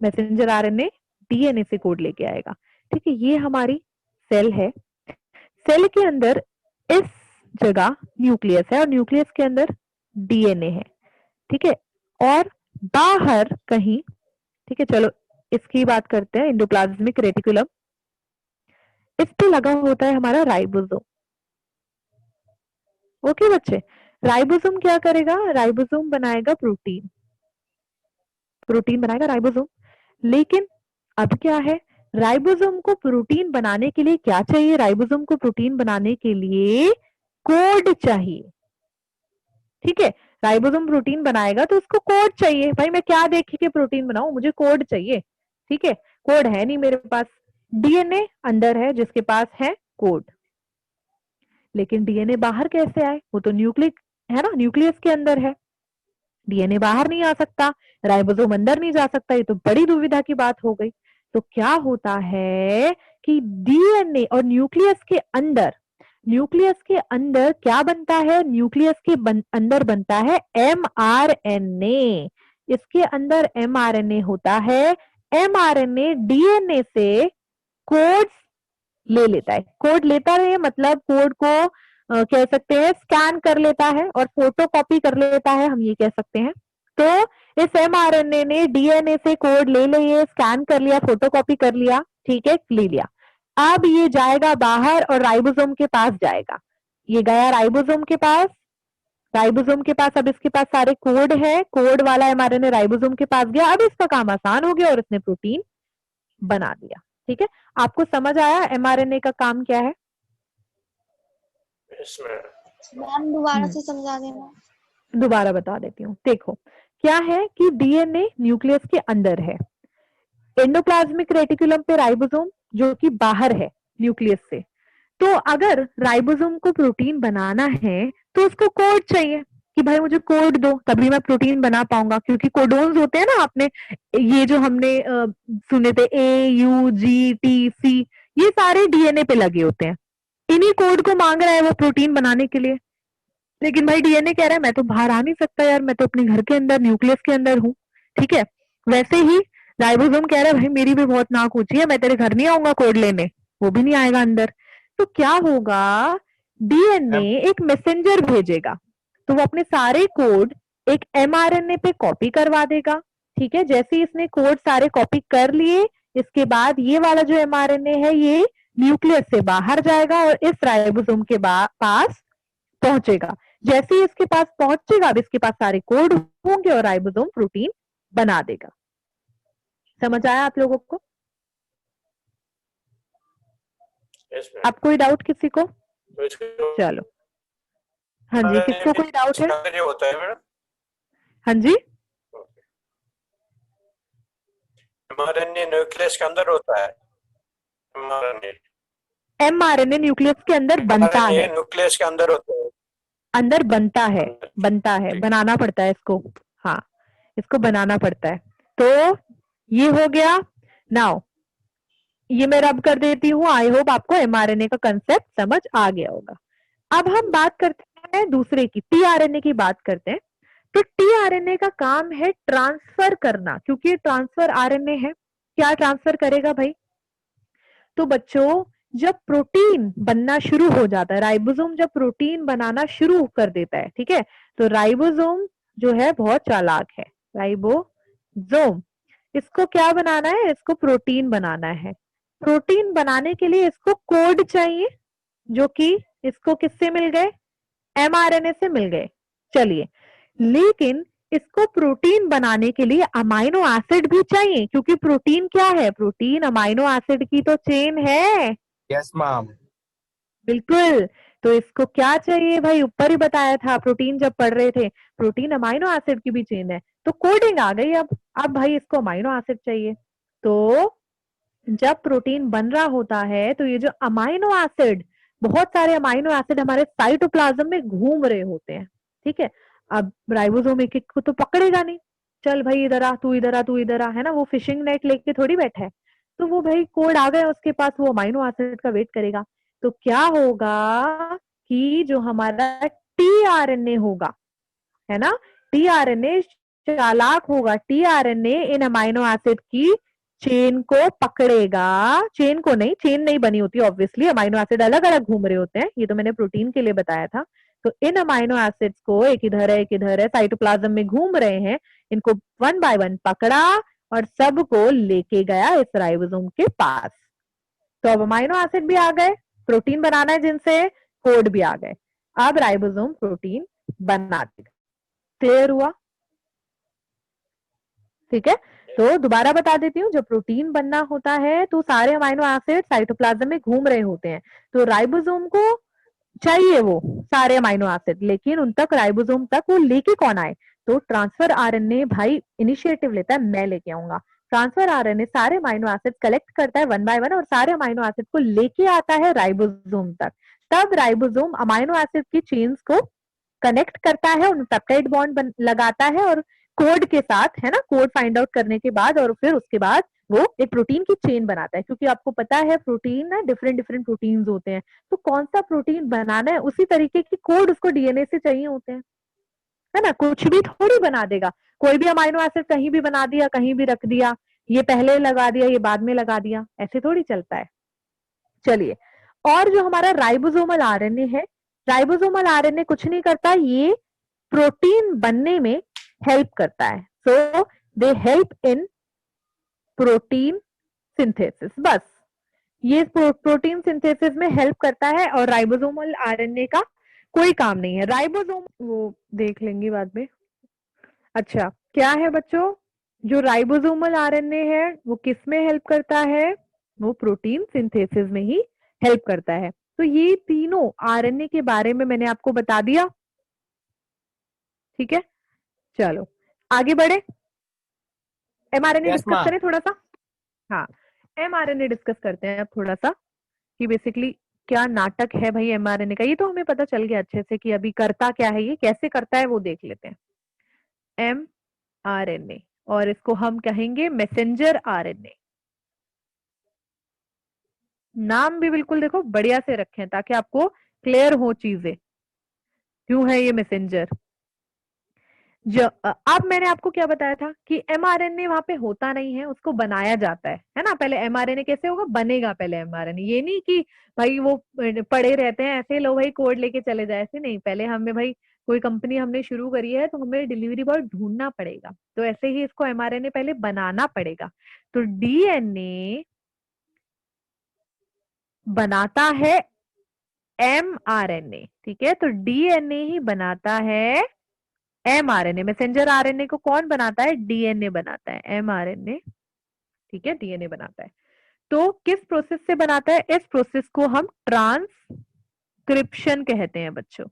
A: मैसेंजर आरएनए डीएनए से कोड लेके आएगा, ठीक है। ये हमारी सेल है, सेल के अंदर इस जगह न्यूक्लियस है और न्यूक्लियस के अंदर डीएनए है, ठीक है। और बाहर कहीं, ठीक है, चलो इसकी बात करते हैं, एंडोप्लाज्मिक रेटिकुलम, इस पे लगा होता है हमारा राइबोसोम। ओके बच्चे, राइबोसोम क्या करेगा? राइबोसोम बनाएगा प्रोटीन, प्रोटीन बनाएगा राइबोसोम। लेकिन अब क्या है, राइबोसोम को प्रोटीन बनाने के लिए क्या चाहिए? राइबोसोम को प्रोटीन बनाने के लिए कोड चाहिए, ठीक है। राइबोसोम प्रोटीन बनाएगा तो उसको कोड चाहिए। भाई मैं क्या देख के प्रोटीन बनाऊं, मुझे कोड चाहिए, ठीक है। कोड है नहीं मेरे पास, डीएनए अंदर है जिसके पास है कोड। लेकिन डीएनए बाहर कैसे आए? वो तो न्यूक्लिक है ना, न्यूक्लियस के अंदर है, डीएनए बाहर नहीं आ सकता, राइबोसोम अंदर नहीं जा सकता, ये तो बड़ी दुविधा की बात हो गई। तो क्या होता है कि डीएनए और न्यूक्लियस के अंदर न्यूक्लियस के अंदर क्या बनता है? न्यूक्लियस के अंदर बनता है mRNA। इसके अंदर mRNA होता है। mRNA डीएनए से कोड ले लेता है। कोड लेता है मतलब कोड को कह सकते हैं स्कैन कर लेता है और फोटो कॉपी कर लेता है, हम ये कह सकते हैं। तो इस mRNA ने डीएनए से कोड ले लिए, स्कैन कर लिया, फोटो कॉपी कर लिया, ठीक है, ले लिया। अब ये जाएगा बाहर और राइबोसोम के पास जाएगा। ये गया राइबोसोम के पास। राइबोसोम के पास अब इसके पास सारे कोड है, कोड वाला mRNA राइबोसोम के पास गया। अब इसका काम आसान हो गया और इसने प्रोटीन बना दिया। ठीक है, आपको समझ आया mRNA का काम क्या है?
D: मैम दोबारा से समझा देना।
A: दोबारा बता देती हूँ। देखो क्या है कि डीएनए न्यूक्लियस के अंदर है, एंडोप्लाज्मिक रेटिकुलम पे राइबोसोम जो कि बाहर है न्यूक्लियस से। तो अगर राइबोसोम को प्रोटीन बनाना है तो उसको कोड चाहिए कि भाई मुझे कोड दो, तभी मैं प्रोटीन बना पाऊंगा, क्योंकि कोडोन्स होते हैं ना, आपने ये जो हमने सुने थे AUGTC, ये सारे डीएनए पे लगे होते हैं। इन्हीं कोड को मांग रहा है वो प्रोटीन बनाने के लिए। लेकिन भाई डीएनए कह रहा है मैं तो बाहर आ नहीं सकता यार, मैं तो अपने घर के अंदर न्यूक्लियस के अंदर हूँ। ठीक है, वैसे ही राइबोसोम कह रहा है भाई मेरी भी बहुत नाक ऊंची है, मैं तेरे घर नहीं आऊंगा कोड लेने, वो भी नहीं आएगा अंदर। तो क्या होगा, डीएनए एक मैसेंजर भेजेगा, तो वो अपने सारे कोड एक mRNA पे कॉपी करवा देगा। ठीक है, जैसे ही इसने कोड सारे कॉपी कर लिए, इसके बाद ये वाला जो mRNA है ये न्यूक्लियस से बाहर जाएगा और इस राइबोसोम के पास पहुंचेगा। जैसे ही इसके पास पहुंचेगा, अब इसके पास सारे कोड होंगे और राइबोसोम प्रोटीन बना देगा। समझ आया आप लोगों को? आप कोई डाउट किसी को? चलो, हाँ जी, किसको कोई डाउट है?
E: होता है मैडम,
A: हाँ जी,
E: mRNA न्यूक्लियस के अंदर होता है।
A: mRNA न्यूक्लियस के अंदर बनता है,
E: न्यूक्लियस के अंदर होता है,
A: अंदर बनता है, बनाना पड़ता है इसको। हाँ, इसको बनाना पड़ता है। तो ये हो गया। नाउ ये मैं रब कर देती हूँ। आई होप आपको mRNA का कंसेप्ट समझ आ गया होगा। अब हम बात करते हैं दूसरे की, tRNA की बात करते हैं। तो tRNA का काम है ट्रांसफर करना, क्योंकि ये ट्रांसफर RNA है। क्या ट्रांसफर करेगा भाई? तो बच्चों जब प्रोटीन बनना शुरू हो जाता है, राइबोसोम जब प्रोटीन बनाना शुरू कर देता है, ठीक है, तो राइबोसोम जो है बहुत चालाक है। राइबोसोम, इसको क्या बनाना है? इसको प्रोटीन बनाना है। प्रोटीन बनाने के लिए इसको कोड चाहिए, जो कि इसको किससे मिल गए? mRNA से मिल गए। चलिए, लेकिन इसको प्रोटीन बनाने के लिए अमाइनो एसिड भी चाहिए, क्योंकि प्रोटीन क्या है? प्रोटीन अमाइनो एसिड की तो चेन है।
B: Yes ma'am.
A: बिल्कुल। तो इसको क्या चाहिए भाई? ऊपर ही बताया था प्रोटीन जब पढ़ रहे थे, प्रोटीन अमाइनो एसिड की भी चेन है। तो कोडिंग आ गई। अब भाई इसको अमाइनो एसिड चाहिए। तो जब प्रोटीन बन रहा होता है तो ये जो अमाइनो एसिड, बहुत सारे अमाइनो एसिड हमारे साइटोप्लाज्म में घूम रहे होते हैं। ठीक है, अब राइबोसोम एक एक को तो पकड़ेगा नहीं, चल भाई इधर आ, तू इधर आ, तू इधर आ, है ना, वो फिशिंग नेट लेके थोड़ी बैठा है। तो वो भाई कोड आ गया उसके पास, वो अमाइनो एसिड का वेट करेगा। तो क्या होगा कि जो हमारा tRNA होगा, है ना, tRNA चालाक होगा। tRNA इन अमाइनो एसिड की चेन को पकड़ेगा। चेन को नहीं, चेन नहीं बनी होती ऑब्वियसली, अमाइनो एसिड अलग अलग घूम रहे होते हैं, ये तो मैंने प्रोटीन के लिए बताया था। तो इन अमाइनो एसिड्स को एक इधर है एक इधर है, साइटोप्लाज्म में घूम रहे हैं, इनको वन बाय वन पकड़ा और सबको लेके गया इस राइबोसोम के पास। तो अब अमाइनो एसिड भी आ गए, प्रोटीन बनाना है जिनसे, कोड भी आ गए। अब राइबोसोम प्रोटीन बना देगा। क्लियर हुआ? ठीक है, तो दोबारा बता देती हूँ, जब प्रोटीन बनना होता है तो सारे अमाइनो एसिड साइटोप्लाज्म में घूम रहे होते हैं। तो राइबोसोम को चाहिए वो सारे अमाइनो एसिड, लेकिन उन तक, राइबोसोम तक वो लेके कौन आए? तो ट्रांसफर आरएनए भाई इनिशिएटिव लेता है, मैं लेके आऊंगा। ट्रांसफर आरएनए सारे अमाइनो एसिड कलेक्ट करता है वन बाय वन और सारे अमाइनो एसिड को लेके आता है राइबोसोम तक। तब राइबोसोम अमाइनो एसिड की चेन्स को कनेक्ट करता है, उन पेप्टाइड बॉन्ड लगाता है और कोड के साथ, है ना, कोड फाइंड आउट करने के बाद और फिर उसके बाद वो एक प्रोटीन की चेन बनाता है, क्योंकि आपको पता है प्रोटीन ना डिफरेंट डिफरेंट प्रोटीन्स होते हैं, तो कौन सा प्रोटीन बनाना है उसी तरीके की कोड उसको डीएनए से चाहिए होते हैं, है ना। कुछ भी थोड़ी बना देगा, कोई भी अमाइनो एसिड कहीं भी बना दिया, कहीं भी रख दिया, ये पहले लगा दिया ये बाद में लगा दिया, ऐसे थोड़ी चलता है। चलिए, और जो हमारा राइबोसोमल आरएनए है, राइबोसोमल आरएनए कुछ नहीं करता, ये प्रोटीन बनने में हेल्प करता है। So they help in protein synthesis, बस ये प्रोटीन सिंथेसिस में हेल्प करता है, और राइबोसोमल आरएनए का कोई काम नहीं है। राइबोसोम वो देख लेंगे बाद में। अच्छा, क्या है बच्चों, जो राइबोसोमल आरएनए है वो किस में हेल्प करता है, वो प्रोटीन सिंथेसिस में ही हेल्प करता है। तो ये तीनों आरएनए के बारे में मैंने आपको बता दिया, ठीक है। चलो आगे बढ़े, एमआरएनए
B: Yes,
A: डिस्कस
B: ma'am.
A: करें थोड़ा सा। हाँ, एमआरएनए डिस्कस करते हैं अब थोड़ा सा, कि बेसिकली क्या नाटक है भाई एमआरएनए का। ये तो हमें पता चल गया अच्छे से कि अभी करता क्या है, ये कैसे करता है वो देख लेते हैं। एमआरएनए, और इसको हम कहेंगे मैसेंजर आरएनए। नाम भी बिल्कुल देखो बढ़िया से रखें ताकि आपको क्लियर हो चीजें, क्यों है ये मैसेंजर। अब मैंने आपको क्या बताया था कि एमआरएनए वहां पे होता नहीं है, उसको बनाया जाता है ना। पहले एमआरएनए कैसे होगा, बनेगा पहले एमआरएनए, ये नहीं कि भाई वो पड़े रहते हैं ऐसे, लो भाई कोड लेके चले जाए, ऐसे नहीं। पहले हमें भाई कोई कंपनी हमने शुरू करी है तो हमें डिलीवरी बॉय ढूंढना पड़ेगा, तो ऐसे ही इसको एमआरएनए पहले बनाना पड़ेगा। तो डीएनए बनाता है एमआरएनए, ठीक है। तो डीएनए ही बनाता है एमआरएनए। मैसेंजर आरएनए को कौन बनाता है, डीएनए बनाता है, एमआरएनए, ठीक है, डीएनए बनाता है। तो किस प्रोसेस से बनाता है, इस प्रोसेस को हम ट्रांसक्रिप्शन कहते हैं बच्चों,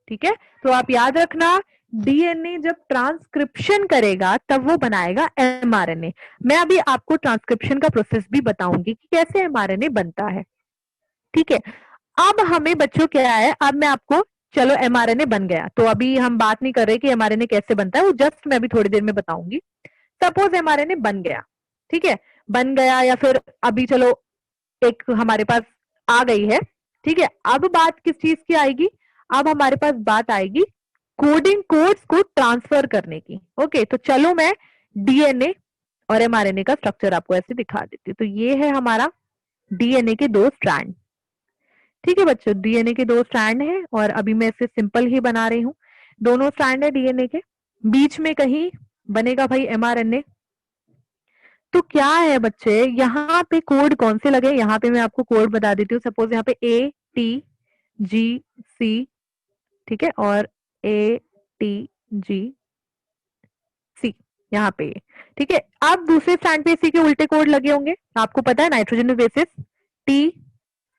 A: ठीक है। तो आप याद रखना, डीएनए जब ट्रांसक्रिप्शन करेगा तब वो बनाएगा एमआरएनए। मैं अभी आपको ट्रांसक्रिप्शन का प्रोसेस भी बताऊंगी कि कैसे एमआरएनए बनता है, ठीक है। अब हमें बच्चों क्या है, अब मैं आपको, चलो एमआरएनए बन गया, तो अभी हम बात नहीं कर रहे कि एमआरएनए कैसे बनता है, वो जस्ट मैं अभी थोड़ी देर में बताऊंगी। सपोज एमआरएनए बन गया, ठीक है, बन गया, या फिर अभी चलो एक हमारे पास आ गई है, ठीक है। अब बात किस चीज की आएगी, अब हमारे पास बात आएगी कोडिंग कोड्स को ट्रांसफर करने की। ओके, तो चलो मैं डीएनए और एमआरएनए का स्ट्रक्चर आपको ऐसे दिखा देती हूँ। तो ये है हमारा डीएनए के दो स्ट्रैंड, ठीक है बच्चों, डीएनए के दो स्ट्रैंड है, और अभी मैं इसे सिंपल ही बना रही हूँ। दोनों स्ट्रैंड है डीएनए के, बीच में कहीं बनेगा भाई एमआरएनए। तो क्या है बच्चे, यहाँ पे कोड कौन से लगे, यहाँ पे मैं आपको कोड बता देती हूँ। सपोज यहाँ पे ए टी जी सी, ठीक है, और ए टी जी सी यहाँ पे, ठीक है। अब दूसरे स्टैंड पे इसी के उल्टे कोड लगे होंगे, आपको पता है nitrogen bases, T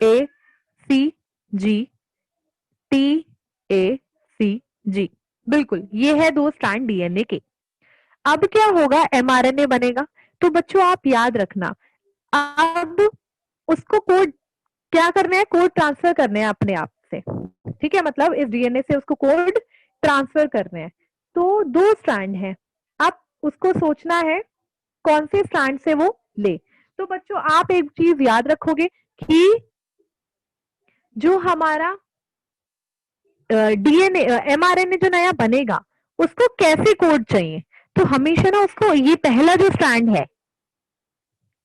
A: A C G, T A C G, बिल्कुल ये है दो स्ट्रैंड डीएनए के। अब क्या होगा, एमआरएनए बनेगा। तो बच्चों आप याद रखना, अब उसको कोड क्या करना है, कोड ट्रांसफर करने हैं अपने आप से, ठीक है। मतलब इस डीएनए से उसको कोड ट्रांसफर करने हैं। तो दो स्ट्रैंड है, अब उसको सोचना है कौन से स्ट्रैंड से वो ले। तो बच्चों आप एक चीज याद रखोगे कि जो हमारा डीएनए एमआरएनए जो नया बनेगा उसको कैसे कोड चाहिए, तो हमेशा ना उसको ये पहला जो स्ट्रैंड है,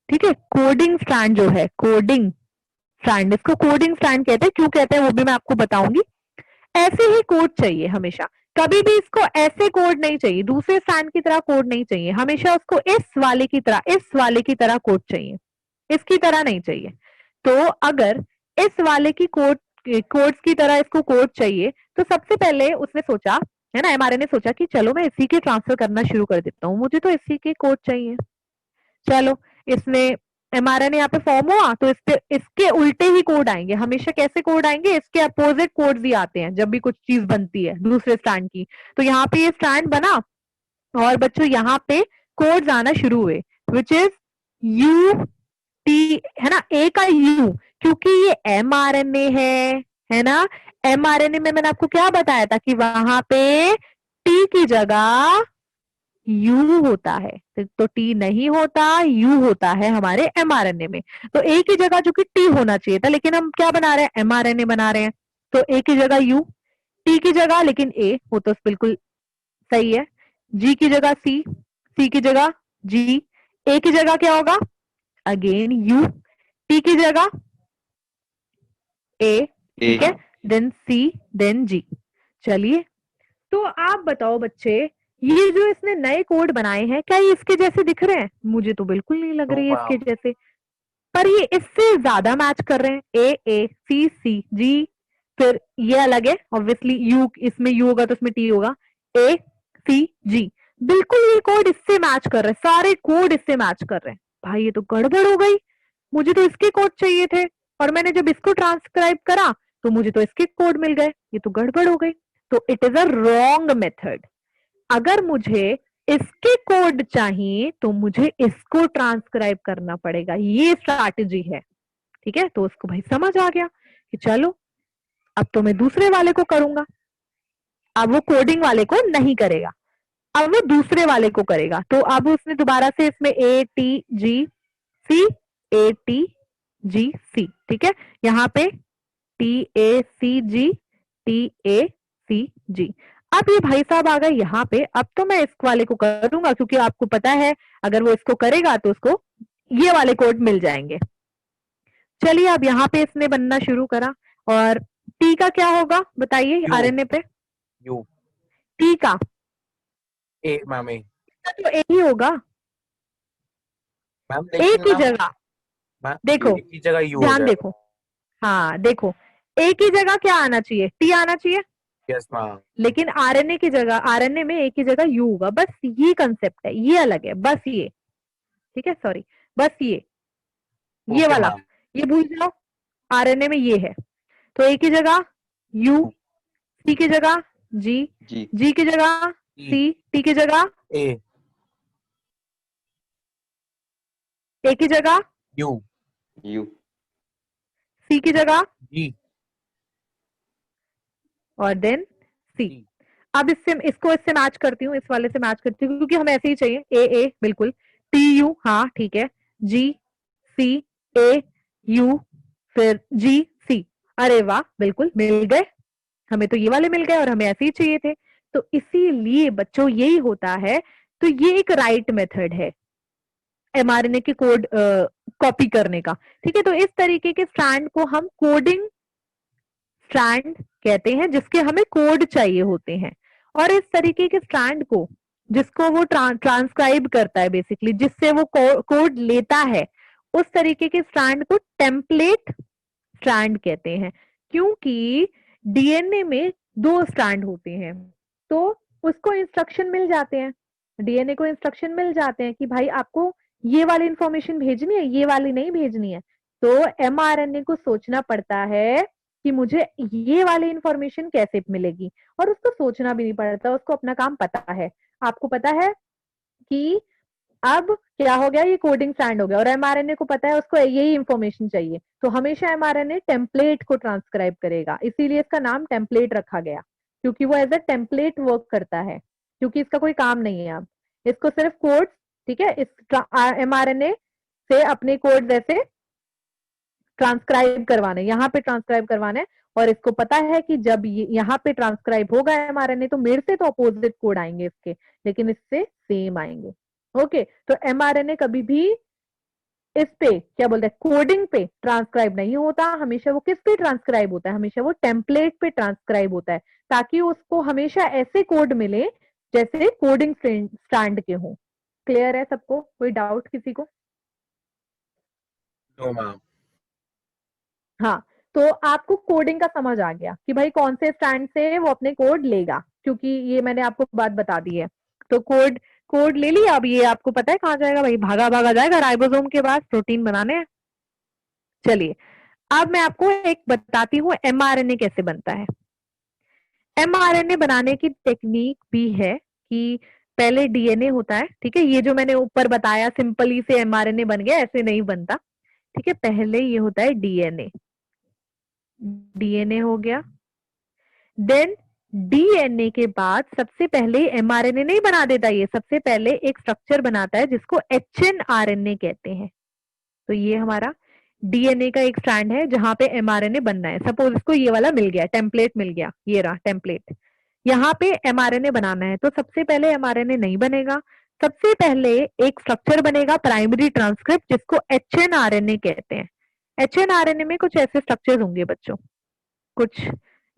A: ठीक है, कोडिंग स्ट्रैंड जो है, कोडिंग स्ट्रैंड, इसको कोडिंग स्ट्रैंड कहते हैं। क्यों कहते हैं वो भी मैं आपको बताऊंगी। ऐसे ही कोड चाहिए हमेशा, कभी भी इसको ऐसे कोड नहीं चाहिए, दूसरे स्ट्रैंड की तरह कोड नहीं चाहिए, हमेशा उसको इस वाले की तरह, इस वाले की तरह कोड चाहिए, इसकी तरह नहीं चाहिए। तो अगर इस वाले की कोड्स की तरह इसको कोड चाहिए, तो सबसे पहले उसने सोचा, है ना, एमआरएनए ने सोचा कि चलो मैं इसी के ट्रांसफर करना शुरू कर देता हूँ, मुझे तो इसी के कोड चाहिए। चलो इसने एमआरएनए यहाँ पे फॉर्म हुआ, तो इसके उल्टे ही कोड आएंगे। हमेशा कैसे कोड आएंगे, इसके अपोजिट कोड्स ही आते हैं जब भी कुछ चीज बनती है दूसरे स्ट्रैंड की। तो यहाँ पे ये स्ट्रैंड बना, और बच्चों यहाँ पे कोड्स आना शुरू हुए, विच इज यू टी, है ना, ए का यू, क्योंकि ये एमआरएनए है ना। एमआरएनए में मैंने आपको क्या बताया था कि वहां पे टी की जगह यू होता है, तो टी नहीं होता, यू होता है हमारे एमआरएनए में। तो ए की जगह जो कि टी होना चाहिए था, लेकिन हम क्या बना रहे हैं, एमआरएनए बना रहे हैं, तो ए की जगह यू, टी की जगह लेकिन ए, वो तो बिल्कुल सही है। जी की जगह सी, सी की जगह जी, ए की जगह क्या होगा, अगेन यू, टी की जगह ए, ठीक है, देन सी, देन जी। चलिए, तो आप बताओ बच्चे, ये जो इसने नए कोड बनाए हैं, क्या ये इसके जैसे दिख रहे हैं? मुझे तो बिल्कुल नहीं लग रही है इसके जैसे, पर ये इससे ज्यादा मैच कर रहे हैं। ए सी सी जी, फिर ये अलग है ऑब्वियसली, यू, इसमें यू होगा तो इसमें टी होगा, ए सी जी, बिल्कुल ये कोड इससे मैच कर रहे हैं, सारे कोड इससे मैच कर रहे हैं। भाई ये तो गड़बड़ हो गई, मुझे तो इसके कोड चाहिए थे, और मैंने जब इसको ट्रांसक्राइब करा तो मुझे तो इसके कोड मिल गए, ये तो गड़बड़ हो गई। तो it is a wrong method. अगर मुझे इसके कोड चाहिए तो मुझे इसको ट्रांसक्राइब करना पड़ेगा, ये स्ट्रैटेजी है, ठीक है। तो उसको भाई समझ आ गया कि चलो अब तो मैं दूसरे वाले को करूंगा, अब वो कोडिंग वाले को नहीं करेगा, अब वो दूसरे वाले को करेगा। तो अब उसने दोबारा से इसमें A T G C, A T G सी, ठीक है, यहाँ पे T A C G, T A C जी। अब ये भाई साहब आ गए यहाँ पे, अब तो मैं इस वाले को करूंगा, क्योंकि आपको पता है अगर वो इसको करेगा तो उसको ये वाले कोड मिल जाएंगे। चलिए, अब यहाँ पे इसने बनना शुरू करा, और टी का क्या होगा बताइए,
B: यू।
A: आरएनए पे
B: यू,
A: टी का,
B: ए मैम, ए
A: तो ए ही होगा,
B: मैम,
A: ए
B: लेकिन
A: की
B: मैम,
A: जगह
B: मैम
A: देखो,
B: ए की जगह यू हो
A: ध्यान
B: जाएगा।
A: देखो, हाँ देखो, ए की जगह क्या आना चाहिए, टी आना चाहिए,
B: यस मैम।
A: लेकिन आरएनए की जगह, आरएनए में ए की जगह यू होगा, बस ये कंसेप्ट है, ये अलग है, बस ये, ठीक है, सॉरी, बस ये
B: ओके
A: वाला,
B: मैम।
A: ये भूल जाओ, आरएनए में ये है, तो ए की जगह यू, सी की जगह जी, जी की जगह सी, टी की जगह
B: ए
A: की जगह
B: यू,
A: सी की जगह
B: जी,
A: और देन सी।
B: जी।
A: अब इससे मैच करती हूँ, इस वाले से मैच करती हूँ, क्योंकि हमें ऐसे ही चाहिए, ए बिल्कुल, टी यू, हाँ ठीक है, जी सी, ए यू, फिर जी सी, अरे वाह, बिल्कुल मिल गए, हमें तो ये वाले मिल गए और हमें ऐसे ही चाहिए थे। तो इसीलिए बच्चों यही होता है, तो ये एक राइट मेथड है एमआरएनए के कोड कॉपी करने का, ठीक है। तो इस तरीके के स्ट्रैंड को हम कोडिंग स्ट्रैंड कहते हैं, जिसके हमें कोड चाहिए होते हैं, और इस तरीके के स्ट्रैंड को, जिसको वो ट्रांसक्राइब करता है बेसिकली, जिससे वो कोड लेता है, उस तरीके के स्ट्रैंड को टेम्पलेट स्ट्रैंड कहते हैं। क्योंकि डीएनए में 2 स्ट्रैंड होते हैं, तो उसको इंस्ट्रक्शन मिल जाते हैं, डीएनए को इंस्ट्रक्शन मिल जाते हैं कि भाई आपको ये वाली इंफॉर्मेशन भेजनी है, ये वाली नहीं भेजनी है। तो एमआरएनए को सोचना पड़ता है कि मुझे ये वाली इंफॉर्मेशन कैसे मिलेगी, और उसको सोचना भी नहीं पड़ता, उसको अपना काम पता है। आपको पता है कि अब क्या हो गया, ये कोडिंग स्टैंड हो गया, और एमआरएनए को पता है उसको यही इंफॉर्मेशन चाहिए, तो हमेशा एमआरएनए टेम्पलेट को ट्रांसक्राइब करेगा, इसीलिए इसका नाम टेम्पलेट रखा गया, क्योंकि वो एज अ टेम्पलेट वर्क करता है, क्योंकि इसका कोई काम नहीं है अब, इसको सिर्फ कोड, ठीक है, इस एमआरएनए से अपने कोड जैसे ट्रांसक्राइब करवाने, यहाँ पे ट्रांसक्राइब करवाने, और इसको पता है कि जब यहाँ पे ट्रांसक्राइब होगा एमआरएनए तो मेरे से तो अपोजिट कोड आएंगे इसके, लेकिन इससे सेम आएंगे। ओके, तो एमआरएनए कभी भी इस पे क्या बोलते हैं, कोडिंग पे ट्रांसक्राइब नहीं होता, हमेशा वो किस पे ट्रांसक्राइब होता है, हमेशा वो टेम्पलेट पे ट्रांसक्राइब होता है, ताकि उसको हमेशा ऐसे कोड मिले जैसे कोडिंग स्टैंड के हो। क्लियर है सबको, कोई डाउट किसी को?
B: No ma'am.
A: हाँ, तो आपको कोडिंग का समझ आ गया कि भाई कौन से स्टैंड से वो अपने कोड लेगा, क्योंकि ये मैंने आपको बात बता दी है। तो कोड ले लिया, अब ये आपको पता है कहाँ जाएगा भाई, भागा जाएगा राइबोसोम के पास प्रोटीन बनाने हैं। चलिए, अब मैं आपको एक बताती हूँ एमआरएनए कैसे बनता है। एमआरएनए बनाने की टेक्निक भी है कि पहले डीएनए होता है, ठीक है, ये जो मैंने ऊपर बताया सिंपली से एमआरएनए बन गया, ऐसे नहीं बनता, ठीक है। पहले ये होता है डीएनए, डीएनए हो गया, देन डीएनए के बाद सबसे पहले एमआरएनए नहीं बना देता, ये सबसे पहले एक स्ट्रक्चर बनाता है जिसको एचएनआरएनए कहते हैं। तो ये हमारा डीएनए का एक स्ट्रैंड है जहां पे एमआरएनए बनना है। सपोज इसको ये वाला मिल गया, टेम्पलेट मिल गया, ये रहा टेम्पलेट, यहाँ पे एमआरएनए बनाना है। तो सबसे पहले एमआरएनए नहीं बनेगा, सबसे पहले एक स्ट्रक्चर बनेगा प्राइमरी ट्रांसक्रिप्ट जिसको एचएनआरएनए कहते हैं। एचएनआरएनए में कुछ ऐसे स्ट्रक्चर्स होंगे बच्चों, कुछ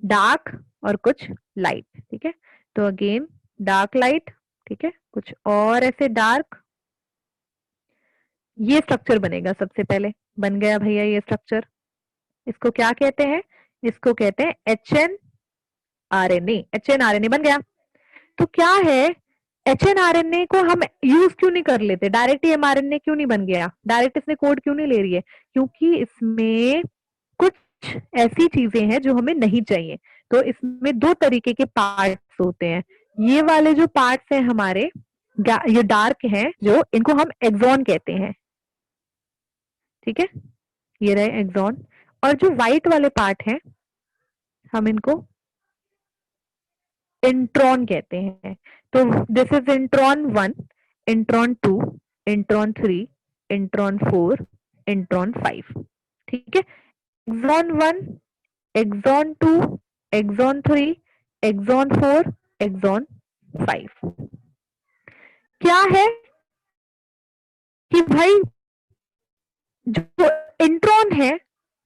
A: डार्क और कुछ लाइट, ठीक है। तो अगेन डार्क लाइट, ठीक है, कुछ और ऐसे डार्क, ये स्ट्रक्चर बनेगा सबसे पहले। बन गया भैया ये स्ट्रक्चर, इसको क्या कहते हैं, इसको कहते हैं एचएनआरएनए। एचएनआरएनए बन गया। तो क्या है, एचएनआरएनए को हम यूज क्यों नहीं कर लेते, डायरेक्ट ही एमआरएनए क्यों नहीं बन गया, डायरेक्ट इसमें कोड क्यों नहीं ले रही है? क्योंकि इसमें कुछ ऐसी चीजें हैं जो हमें नहीं चाहिए। तो इसमें दो तरीके के पार्ट्स होते हैं। ये वाले जो पार्ट्स हैं हमारे, ये डार्क हैं जो, इनको हम एक्सॉन कहते हैं, ठीक है, ये रहे एक्सॉन। और जो व्हाइट वाले पार्ट हैं हम इनको इंट्रॉन कहते हैं। तो this is intron 1, intron 2, intron 3, intron 4, intron 5, ठीक है। Exon 1, exon 2, exon 3, exon 4, exon 5। क्या है कि भाई जो इंट्रॉन है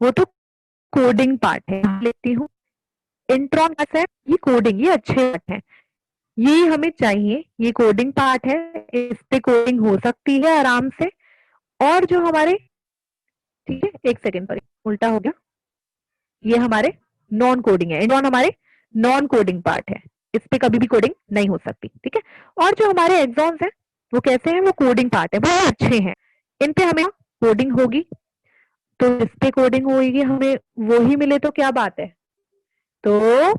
A: वो तो कोडिंग पार्ट है, लेती हूँ इंट्रॉन कैसा है, ये कोडिंग, ये अच्छे पार्ट है, ये हमें चाहिए, ये कोडिंग पार्ट है, इस पे कोडिंग हो सकती है आराम से। और जो हमारे, ठीक है, एक सेकेंड पर उल्टा हो गया, ये हमारे नॉन कोडिंग है, इंट्रॉन हमारे नॉन कोडिंग पार्ट है, इस पे कभी भी कोडिंग नहीं हो सकती, ठीक है। और जो हमारे एक्सॉन्स हैं वो कैसे हैं, वो कोडिंग पार्ट है, बहुत अच्छे हैं, इन पे हमें कोडिंग होगी। तो जिस पे कोडिंग होगी हमें वो ही मिले तो क्या बात है। तो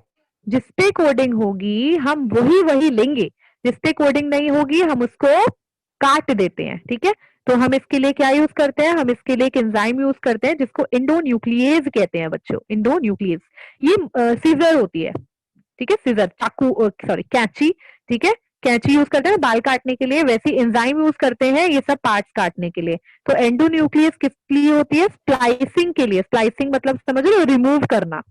A: जिस पे कोडिंग होगी हम वही लेंगे, जिस पे कोडिंग नहीं होगी हम उसको काट देते हैं, ठीक है। तो हम इसके लिए क्या यूज करते हैं, हम इसके लिए एक एंजाइम यूज करते हैं जिसको इंडोन्यूक्लियेज कहते हैं बच्चों, इंडोन्यूक्लियेज। ये सीजर होती है, ठीक है, सीजर, चाकू, सॉरी कैंची, ठीक है, कैंची यूज करते हैं बाल काटने के लिए, वैसे एंजाइम यूज करते हैं ये सब पार्ट्स काटने के लिए। तो एंडोन्यूक्लियस किस लिए होती है, स्प्लाइसिंग के लिए। स्प्लाइसिंग मतलब समझ लो रिमूव करना,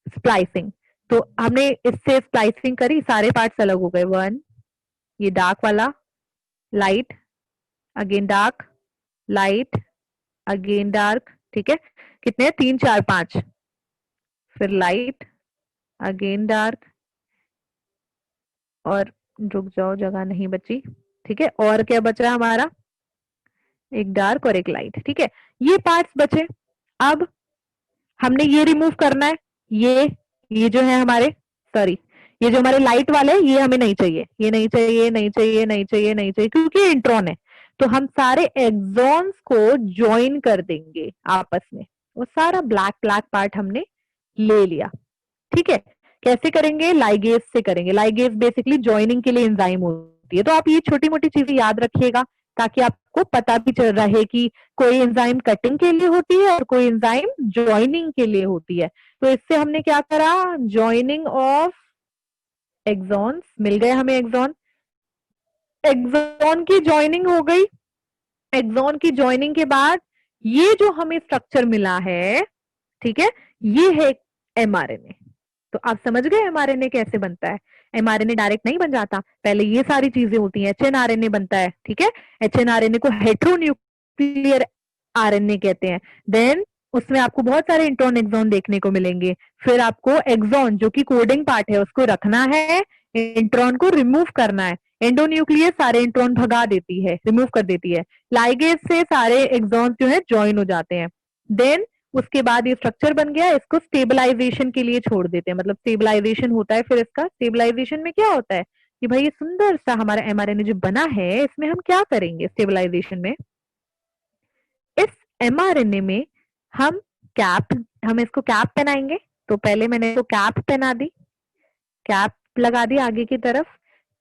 A: स्प्लाइसिंग। तो हमने इससे स्प्लाइसिंग करी, सारे पार्ट्स अलग हो गए। 1, ये डार्क वाला, light, again dark, light, again dark, ठीक है, कितने, 3 4 5, फिर लाइट, अगेन डार्क, और रुक जाओ जगह नहीं बची, ठीक है। और क्या बचा हमारा, एक डार्क और एक लाइट, ठीक है, ये पार्ट्स बचे। अब हमने ये रिमूव करना है, ये जो है हमारे, सॉरी, ये जो हमारे लाइट वाले ये हमें नहीं चाहिए, ये नहीं चाहिए, नहीं चाहिए, नहीं चाहिए, नहीं चाहिए, क्योंकि इंट्रॉन है। तो हम सारे एक्सॉन्स को ज्वाइन कर देंगे आपस में, वो सारा ब्लैक ब्लैक पार्ट हमने ले लिया, ठीक है। कैसे करेंगे, लाइगेज से करेंगे। लाइगेज बेसिकली ज्वाइनिंग के लिए एंजाइम होती है। तो आप ये छोटी मोटी चीजें याद रखिएगा ताकि आपको पता भी चल रहे कि कोई एंजाइम कटिंग के लिए होती है और कोई एंजाइम ज्वाइनिंग के लिए होती है। तो इससे हमने क्या करा, ज्वाइनिंग ऑफ एक्सॉन्स, मिल गए हमें एक्सॉन, एक्सॉन की ज्वाइनिंग हो गई। एक्सॉन की ज्वाइनिंग के बाद ये जो हमें स्ट्रक्चर मिला है, ठीक है, ये है एमआरएनए। तो आप समझ गए एमआरएनए कैसे बनता है। एमआरएनए डायरेक्ट नहीं बन जाता, पहले ये सारी चीजें होती हैं, एचएनआरएनए बनता है, ठीक है। एचएनआरएनए को हेटेरोन्यूक्लियर आरएनए कहते हैं। देन उसमें आपको बहुत सारे इंट्रॉन एक्सॉन देखने को मिलेंगे। फिर आपको एक्सॉन जो कि कोडिंग पार्ट है उसको रखना है, इंट्रॉन को रिमूव करना है। एंडोन्यूक्लियस सारे इंट्रॉन भगा देती है, रिमूव कर देती है। लाइगेज से सारे एक्सॉन जो है ज्वाइन हो जाते हैं। देन उसके बाद ये स्ट्रक्चर बन गया, इसको स्टेबलाइजेशन के लिए छोड़ देते हैं, मतलब स्टेबलाइजेशन होता है। फिर इसका स्टेबलाइजेशन में क्या होता है कि भाई ये सुंदर सा हमारा एमआरएनए जो बना है इसमें हम क्या करेंगे स्टेबलाइजेशन में, इस एमआरएनए में हम इसको कैप पहनाएंगे। तो पहले मैंने इसको कैप पहना दी, कैप लगा दी आगे की तरफ,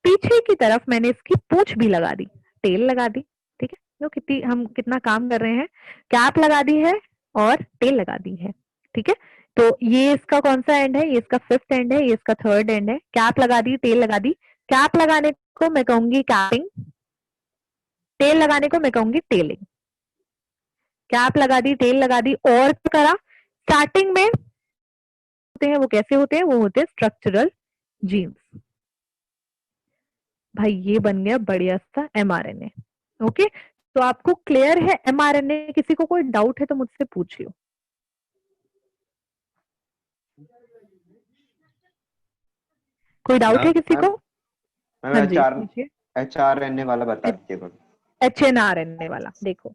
A: पीछे की तरफ मैंने इसकी पूंछ भी लगा दी, टेल लगा दी, ठीक है। तो हम कितना काम कर रहे हैं, कैप लगा दी है और टेल लगा दी है, ठीक है। तो ये इसका कौन सा एंड है, ये इसका फिफ्थ एंड है, ये इसका थर्ड एंड है। कैप लगा दी, टेल लगा दी। कैप लगाने को मैं कहूंगी कैपिंग, टेल लगाने को मैं कहूंगी टेलिंग। कैप लगा दी, टेल लगा दी, और क्या करा, स्टार्टिंग में होते हैं वो कैसे होते हैं, वो होते हैं स्ट्रक्चरल जीन्स। भाई ये बन गया बढ़िया सा एमआरएनए। ओके, तो आपको क्लियर है एमआरएनए? किसी को कोई डाउट है तो मुझसे पूछ लो। कोई डाउट है किसी को?
F: मैम
A: हाँ जी पूछिए।
F: HRNA वाला बता दीजिए कोई।
A: एचएनआरएनए वाला देखो,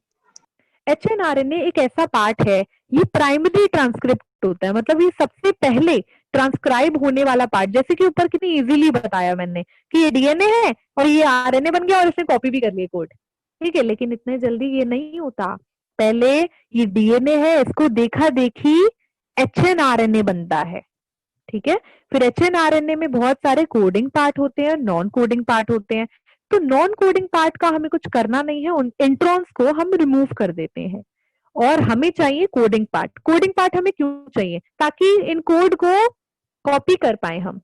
A: एचएनआरएनए एक ऐसा पार्ट है, ये प्राइमरी ट्रांसक्रिप्ट होता है, मतलब ये सबसे पहले ट्रांसक्राइब होने वाला पार्ट। जैसे कि ऊपर कितनी इजीली बताया मैंने कि ये डीएनए है और ये आरएनए बन गया और इसने कॉपी भी कर लिया कोड, ठीक है। लेकिन इतने जल्दी ये नहीं होता, पहले ये डीएनए है, इसको देखा देखी एचएनआरएनए बनता है, ठीक है। फिर एचएनआरएनए में बहुत सारे कोडिंग पार्ट होते हैं, नॉन कोडिंग पार्ट होते हैं। तो नॉन कोडिंग पार्ट का हमें कुछ करना नहीं है, उन इंट्रॉन्स को हम रिमूव कर देते हैं और हमें चाहिए कोडिंग पार्ट। कोडिंग पार्ट हमें क्यों चाहिए? ताकि इन कोड को कॉपी कर पाए हम।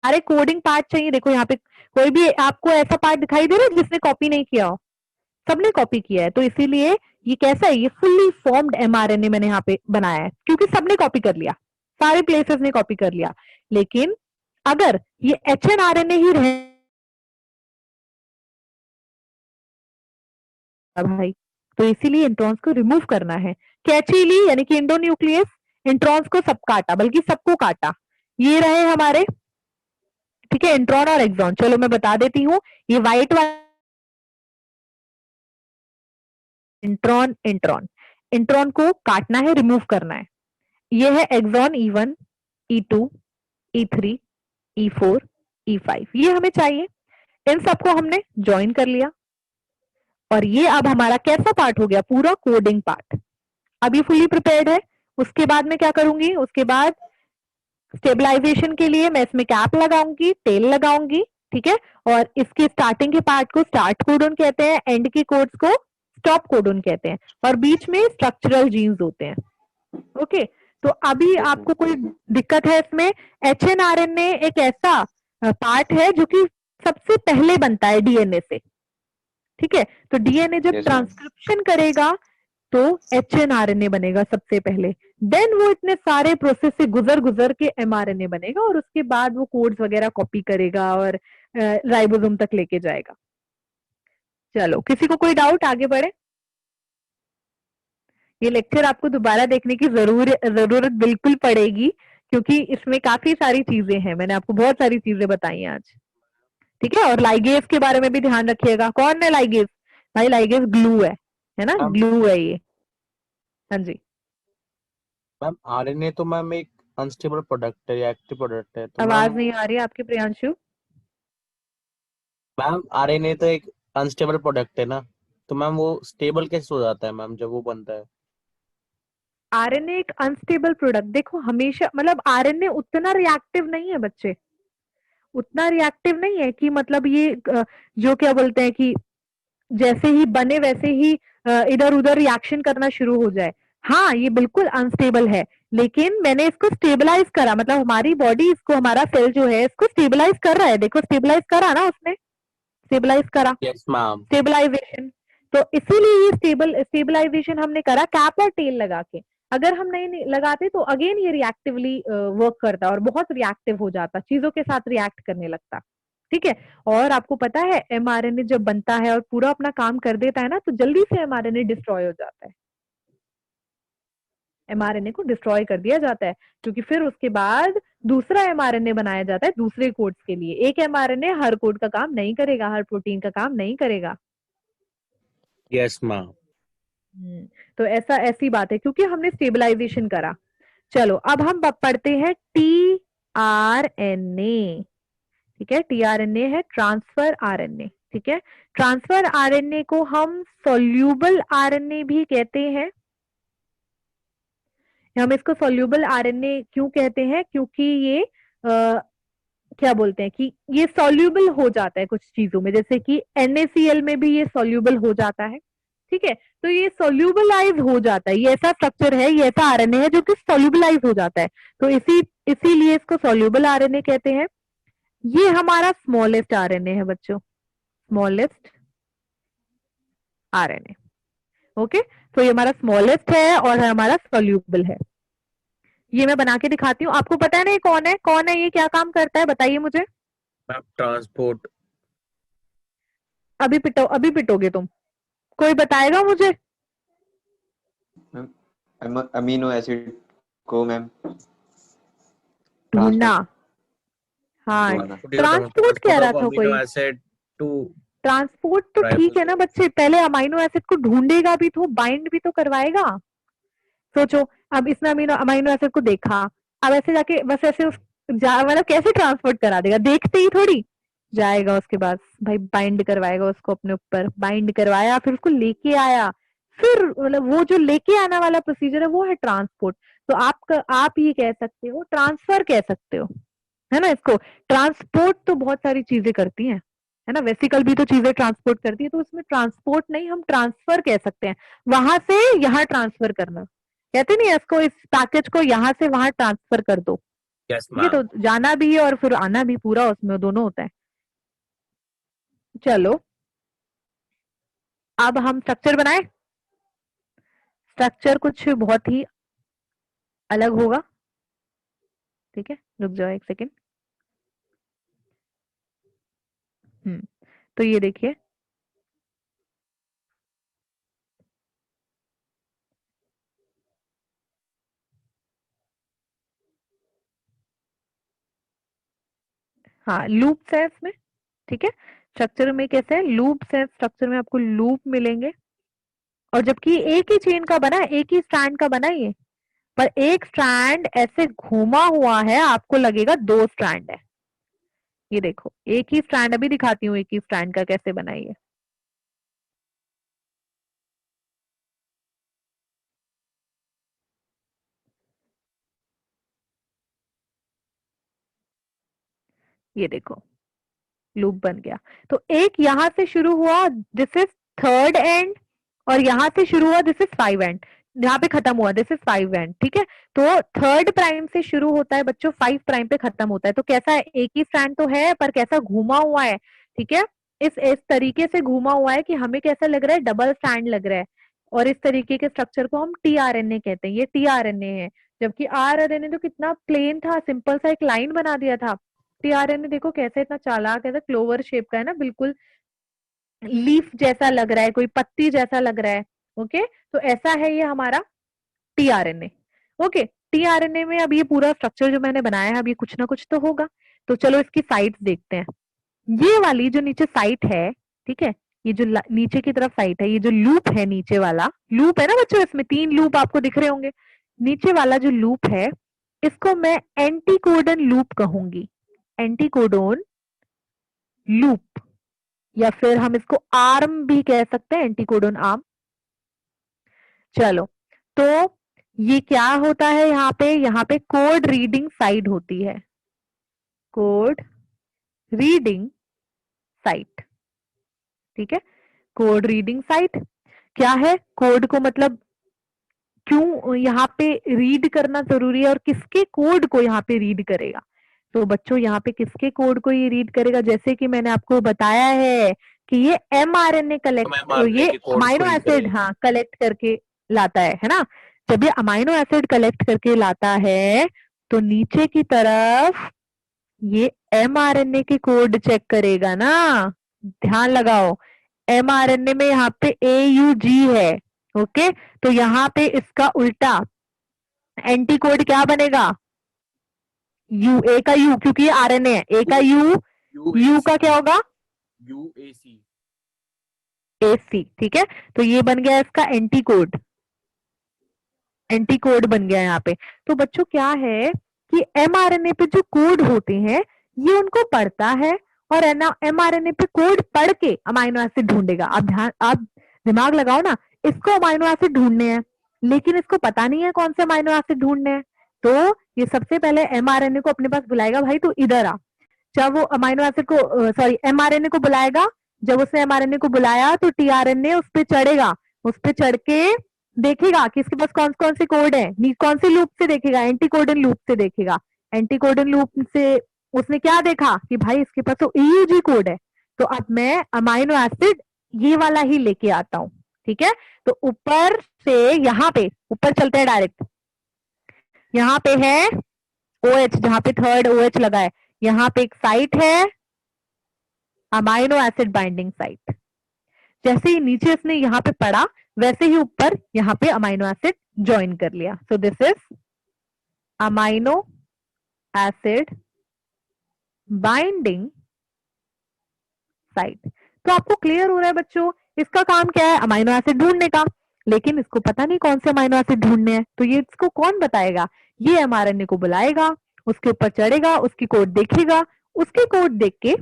A: अरे कोडिंग पार्ट चाहिए, देखो यहाँ पे कोई भी आपको ऐसा पार्ट दिखाई दे रहा है जिसने कॉपी नहीं किया हो? सबने कॉपी किया है, तो इसीलिए ये कैसा है, ये फुल्ली फॉर्म्ड एमआरएनए मैंने यहाँ पे बनाया है, क्योंकि सबने कॉपी कर लिया, सारे प्लेसेस ने कॉपी कर लिया। लेकिन अगर ये एचएनआरएनए ही रहे भाई, तो इसीलिए इंट्रॉन्स को रिमूव करना है। कैची ली यानी कि इंडोन्यूक्लियस, इंट्रॉन्स को सब काटा, बल्कि सबको काटा। ये रहे हमारे, ठीक है, इंट्रॉन और एक्सॉन। चलो मैं बता देती हूँ, ये व्हाइट वाला इंट्रॉन, इंट्रॉन को काटना है, रिमूव करना है। ये है axon E1, E2, E3, E4, E5, ये हमें चाहिए। इन सबको हमने ज्वाइन कर लिया और ये अब हमारा कैसा पार्ट हो गया, पूरा कोडिंग पार्ट। अब ये फुली प्रिपेयर्ड है। उसके बाद मैं क्या करूंगी, उसके बाद स्टेबलाइजेशन के लिए मैं इसमें कैप लगाऊंगी, टेल लगाऊंगी, ठीक है। और इसके स्टार्टिंग के पार्ट को स्टार्ट कोडन कहते हैं, एंड के कोड्स को स्टॉप कोडन कहते हैं, और बीच में स्ट्रक्चरल जीन्स होते हैं। ओके, तो अभी आपको कोई दिक्कत है इसमें? एचएनआरएनए एक ऐसा पार्ट है जो कि सबसे पहले बनता है डीएनए से, ठीक है। तो डीएनए जब ट्रांसक्रिप्शन करेगा तो एचएनआरएनए बनेगा सबसे पहले, देन वो इतने सारे प्रोसेस से गुजर गुजर के एमआरएनए बनेगा, और उसके बाद वो कोड्स वगैरह कॉपी करेगा और राइबोसोम तक लेके जाएगा। चलो, किसी को कोई डाउट? आगे बढ़े। ये लेक्चर आपको दोबारा देखने की जरूरत बिल्कुल पड़ेगी, क्योंकि इसमें काफी सारी चीजें हैं, मैंने आपको बहुत सारी चीजें बताई हैं आज, ठीक है। और लाइगेज के बारे में भी ध्यान रखिएगा। कौन है लाइगेज? भाई लाइगेज ग्लू है ना,
B: मैम
A: ग्लू है ये। हाँ जी,
B: मैम आरएनए तो मैम एक अनस्टेबल प्रोडक्ट है या एक्टिव प्रोडक्ट है, तो
A: आवाज
B: मैम
A: नहीं आ रही है आपकी प्रियांशु।
B: मैम आरएनए तो एक अनस्टेबल प्रोडक्ट है ना, तो मैम वो स्टेबल कैसे हो जाता है मैम जब वो बनता है?
A: आरएनए एक अनस्टेबल प्रोडक्ट, देखो हमेशा, मतलब आरएनए उतना रिएक्टिव नहीं है बच्चे, उतना रिएक्टिव नहीं है कि मतलब ये जो क्या बोलते हैं कि जैसे ही बने वैसे ही इधर उधर रिएक्शन करना शुरू हो जाए। हाँ, ये बिल्कुल अनस्टेबल है, लेकिन मैंने इसको स्टेबलाइज करा, मतलब हमारी बॉडी इसको, हमारा सेल जो है इसको स्टेबलाइज कर रहा है। देखो स्टेबलाइज करा ना उसने, स्टेबलाइज करा,
B: यस मैम।
A: स्टेबलाइजेशन। तो इसीलिए ये स्टेबलाइजेशन हमने करा कैप और टेल लगा के। अगर हम नहीं लगाते तो अगेन ये रिएक्टिवली वर्क करता और बहुत रिएक्टिव हो जाता, चीजों के साथ रिएक्ट करने लगता, ठीक है। और आपको पता है एमआरएनए जब बनता है और पूरा अपना काम कर देता है ना, तो जल्दी से एमआरएनए डिस्ट्रॉय हो जाता है, एमआरएनए को डिस्ट्रॉय कर दिया जाता है, क्योंकि फिर उसके बाद दूसरा एमआरएनए बनाया जाता है दूसरे कोड्स के लिए। एक एमआरएनए हर कोड का काम नहीं करेगा, हर प्रोटीन का काम नहीं करेगा।
B: Yes ma'am.
A: तो ऐसी बात है, क्योंकि हमने स्टेबलाइजेशन करा। चलो अब हम पढ़ते हैं टीआरएनए, ठीक है। टीआरएनए है ट्रांसफर आरएनए, ठीक है। ट्रांसफर आरएनए को हम सोल्यूबल आरएनए भी कहते हैं। हम इसको सोल्यूबल आरएनए क्यों कहते हैं? क्योंकि ये क्या बोलते हैं कि ये सोल्यूबल हो जाता है कुछ चीजों में, जैसे कि NaCl में भी ये सोल्यूबल हो जाता है, ठीक है, तो ये सोल्यूबलाइज हो जाता है, ये ऐसा स्ट्रक्चर है, ये ऐसा आरएनए है जो कि सोल्यूबलाइज हो जाता है, तो इसीलिए इसको सोल्यूबल आरएनए कहते हैं। ये हमारा स्मॉलेस्ट आरएनए है बच्चों, स्मॉलेस्ट आरएनए। ओके, तो ये हमारा स्मॉलेस्ट है और हमारा सोल्यूबल है। ये मैं बना के दिखाती हूँ, आपको पता है ना ये कौन है, ये क्या काम करता है, बताइए मुझे।
C: Ma'am transport.
A: अभी पिटोगे तुम, कोई बताएगा मुझे?
F: अमीनो एसिड को मैम
A: ढूंढना, हाँ, ट्रांसपोर्ट कह रहा था कोई।
C: अमीनो एसिड टू
A: ट्रांसपोर्ट तो ठीक है ना बच्चे, पहले अमीनो एसिड को ढूंढेगा भी तो, बाइंड भी तो करवाएगा। सोचो, अब इसने अमीनो एसिड को देखा, अब ऐसे जाके बस ऐसे मतलब कैसे ट्रांसपोर्ट करा देगा, देखते ही थोड़ी जाएगा, उसके बाद भाई बाइंड करवाएगा उसको अपने ऊपर, बाइंड करवाया, फिर उसको लेके आया, फिर मतलब वो जो लेके आने वाला प्रोसीजर है वो है ट्रांसपोर्ट। तो आप ये कह सकते हो, ट्रांसफर कह सकते हो, है ना। इसको ट्रांसपोर्ट तो बहुत सारी चीजें करती हैं, है ना, वेसिकल भी तो चीजें ट्रांसपोर्ट करती है, तो उसमें ट्रांसपोर्ट नहीं, हम ट्रांसफर कह सकते हैं, वहां से यहाँ ट्रांसफर करना, कहते नहीं है इसको, इस पैकेज को यहाँ से वहां ट्रांसफर कर दो।
C: यस
A: ये
C: मैम।
A: तो जाना भी है और फिर आना भी, पूरा उसमें दोनों होता है। चलो अब हम स्ट्रक्चर बनाए, स्ट्रक्चर कुछ बहुत ही अलग होगा, ठीक है, रुक जाओ एक सेकेंड। तो ये देखिए, हाँ लूप्स है इसमें, ठीक है, स्ट्रक्चर में कैसे है, लूप्स है, स्ट्रक्चर में आपको लूप मिलेंगे, और जबकि एक ही चेन का बना है, एक ही स्ट्रैंड का बना है ये, पर एक स्ट्रैंड ऐसे घुमा हुआ है, आपको लगेगा दो स्ट्रैंड है। ये देखो, एक ही स्ट्रैंड, अभी दिखाती हूँ एक ही स्ट्रैंड का कैसे बनाई है। ये देखो लूप बन गया, तो एक यहां से शुरू हुआ, दिस इज थर्ड एंड, और यहां से शुरू हुआ, दिस इज 5 एंड, यहाँ पे खत्म हुआ, दिस इज 5 एंड, ठीक है। तो थर्ड प्राइम से शुरू होता है बच्चों, 5 प्राइम पे खत्म होता है, तो कैसा है, एक ही स्ट्रैंड तो है पर कैसा घूमा हुआ है, ठीक है, इस तरीके से घूमा हुआ है कि हमें कैसा लग रहा है, डबल स्ट्रैंड लग रहा है, और इस तरीके के स्ट्रक्चर को हम टीआरएनए कहते हैं, ये टीआरएनए है। जबकि आरएनए तो कितना प्लेन था, सिंपल सा एक लाइन बना दिया था, टीआरएनए देखो कैसे इतना चालाक है, क्लोवर शेप का है ना, बिल्कुल लीफ जैसा लग रहा है, कोई पत्ती जैसा लग रहा है। ओके, तो ऐसा है ये हमारा टीआरएनए। ओके, टीआरएनए में अब ये पूरा स्ट्रक्चर जो मैंने बनाया है, अब ये कुछ ना कुछ तो होगा, तो चलो इसकी साइट्स देखते हैं। ये वाली जो नीचे साइट है, ठीक है, ये जो नीचे की तरफ साइट है, ये जो लूप है, नीचे वाला लूप है ना बच्चों, इसमें 3 लूप आपको दिख रहे होंगे, नीचे वाला जो लूप है इसको मैं एंटीकोडन लूप कहूंगी, एंटीकोडोन लूप, या फिर हम इसको आर्म भी कह सकते हैं, एंटीकोडोन आर्म। चलो, तो ये क्या होता है, यहाँ पे कोड रीडिंग साइड होती है, कोड रीडिंग साइट, ठीक है, कोड रीडिंग साइट क्या है, कोड को मतलब क्यों यहाँ पे रीड करना जरूरी है, और किसके कोड को यहाँ पे रीड करेगा, तो बच्चों यहाँ पे किसके कोड को ये रीड करेगा, जैसे कि मैंने आपको बताया है कि ये एमआरएनए कलेक्ट, ये अमाइनो एसिड हाँ कलेक्ट करके लाता है ना, जब ये अमाइनो एसिड कलेक्ट करके लाता है तो नीचे की तरफ ये एमआरएनए के कोड चेक करेगा ना, ध्यान लगाओ, एमआरएनए में यहाँ पे AUG है, ओके, तो यहाँ पे इसका उल्टा एंटी कोड क्या बनेगा, यू, ए का यू, क्योंकि ये आरएनए है, ए का यू का क्या होगा,
C: UAC
A: AC, ठीक है, तो ये बन गया इसका एंटी कोड बन गया यहाँ पे। तो बच्चों क्या है कि एमआरएनए पे जो कोड होते हैं ये उनको पढ़ता है, और एमआरएनए पे कोड पढ़ के अमाइनो एसिड ढूंढेगा। आप दिमाग लगाओ ना, इसको अमाइनो एसिड ढूंढने हैं लेकिन इसको पता नहीं है कौन से अमाइनो एसिड ढूंढने हैं, तो ये सबसे पहले एमआरएनए को अपने पास बुलाएगा, भाई तू इधर आ, जब वो अमाइनो एसिड को एमआरएनए को बुलाएगा, जब उसने एमआरएनए को बुलाया तो टीआरएनए उस पर चढ़ेगा, उस पे चढ़ के देखेगा कि इसके पास कौन कौन से कोड है, कौन से लूप से देखेगा, एंटी कोडन लूप से देखेगा। एंटी कोडन लूप से उसने क्या देखा कि भाई इसके पास तो EUG कोड है, तो अब मैं अमाइनो एसिड ये वाला ही लेके आता हूं। ठीक है, तो ऊपर से यहाँ पे ऊपर चलते हैं डायरेक्ट। यहाँ पे है OH, जहां पे थर्ड OH लगा है, यहाँ पे एक साइट है अमाइनो एसिड बाइंडिंग साइट। जैसे ही नीचे इसने यहाँ पे पढ़ा वैसे ही ऊपर यहाँ पे अमाइनो एसिड ज्वाइन कर लिया। So this is amino acid binding site. तो आपको क्लियर हो रहा है बच्चों, इसका काम क्या है, अमाइनो एसिड ढूंढने का। लेकिन इसको पता नहीं कौन से अमाइनो एसिड ढूंढने हैं, तो ये इसको कौन बताएगा, ये mRNA को बुलाएगा, उसके ऊपर चढ़ेगा, उसकी कोड देखेगा, उसकी कोड देख के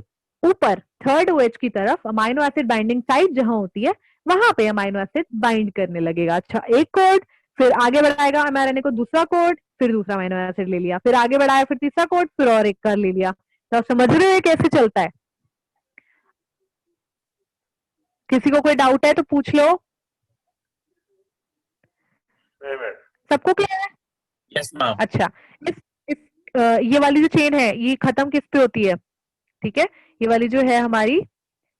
A: ऊपर थर्ड OH की तरफ अमाइनो एसिड बाइंडिंग साइट जहां होती है वहां पे अमाइनो एसिड बाइंड करने लगेगा। अच्छा, एक कोड, फिर आगे बढ़ाएगा mRNA को दूसरा कोड, फिर दूसरा अमाइनो एसिड ले लिया, फिर आगे बढ़ाया, फिर तीसरा कोड, फिर और एक कर ले लिया। तो आप समझ रहे हो कैसे चलता है। किसी को कोई डाउट है तो पूछ लो। सबको क्लियर है?
C: Yes, ma'am.
A: अच्छा, इस ये वाली जो चेन है ये खत्म किस पे होती है, ठीक है, ये वाली जो है हमारी,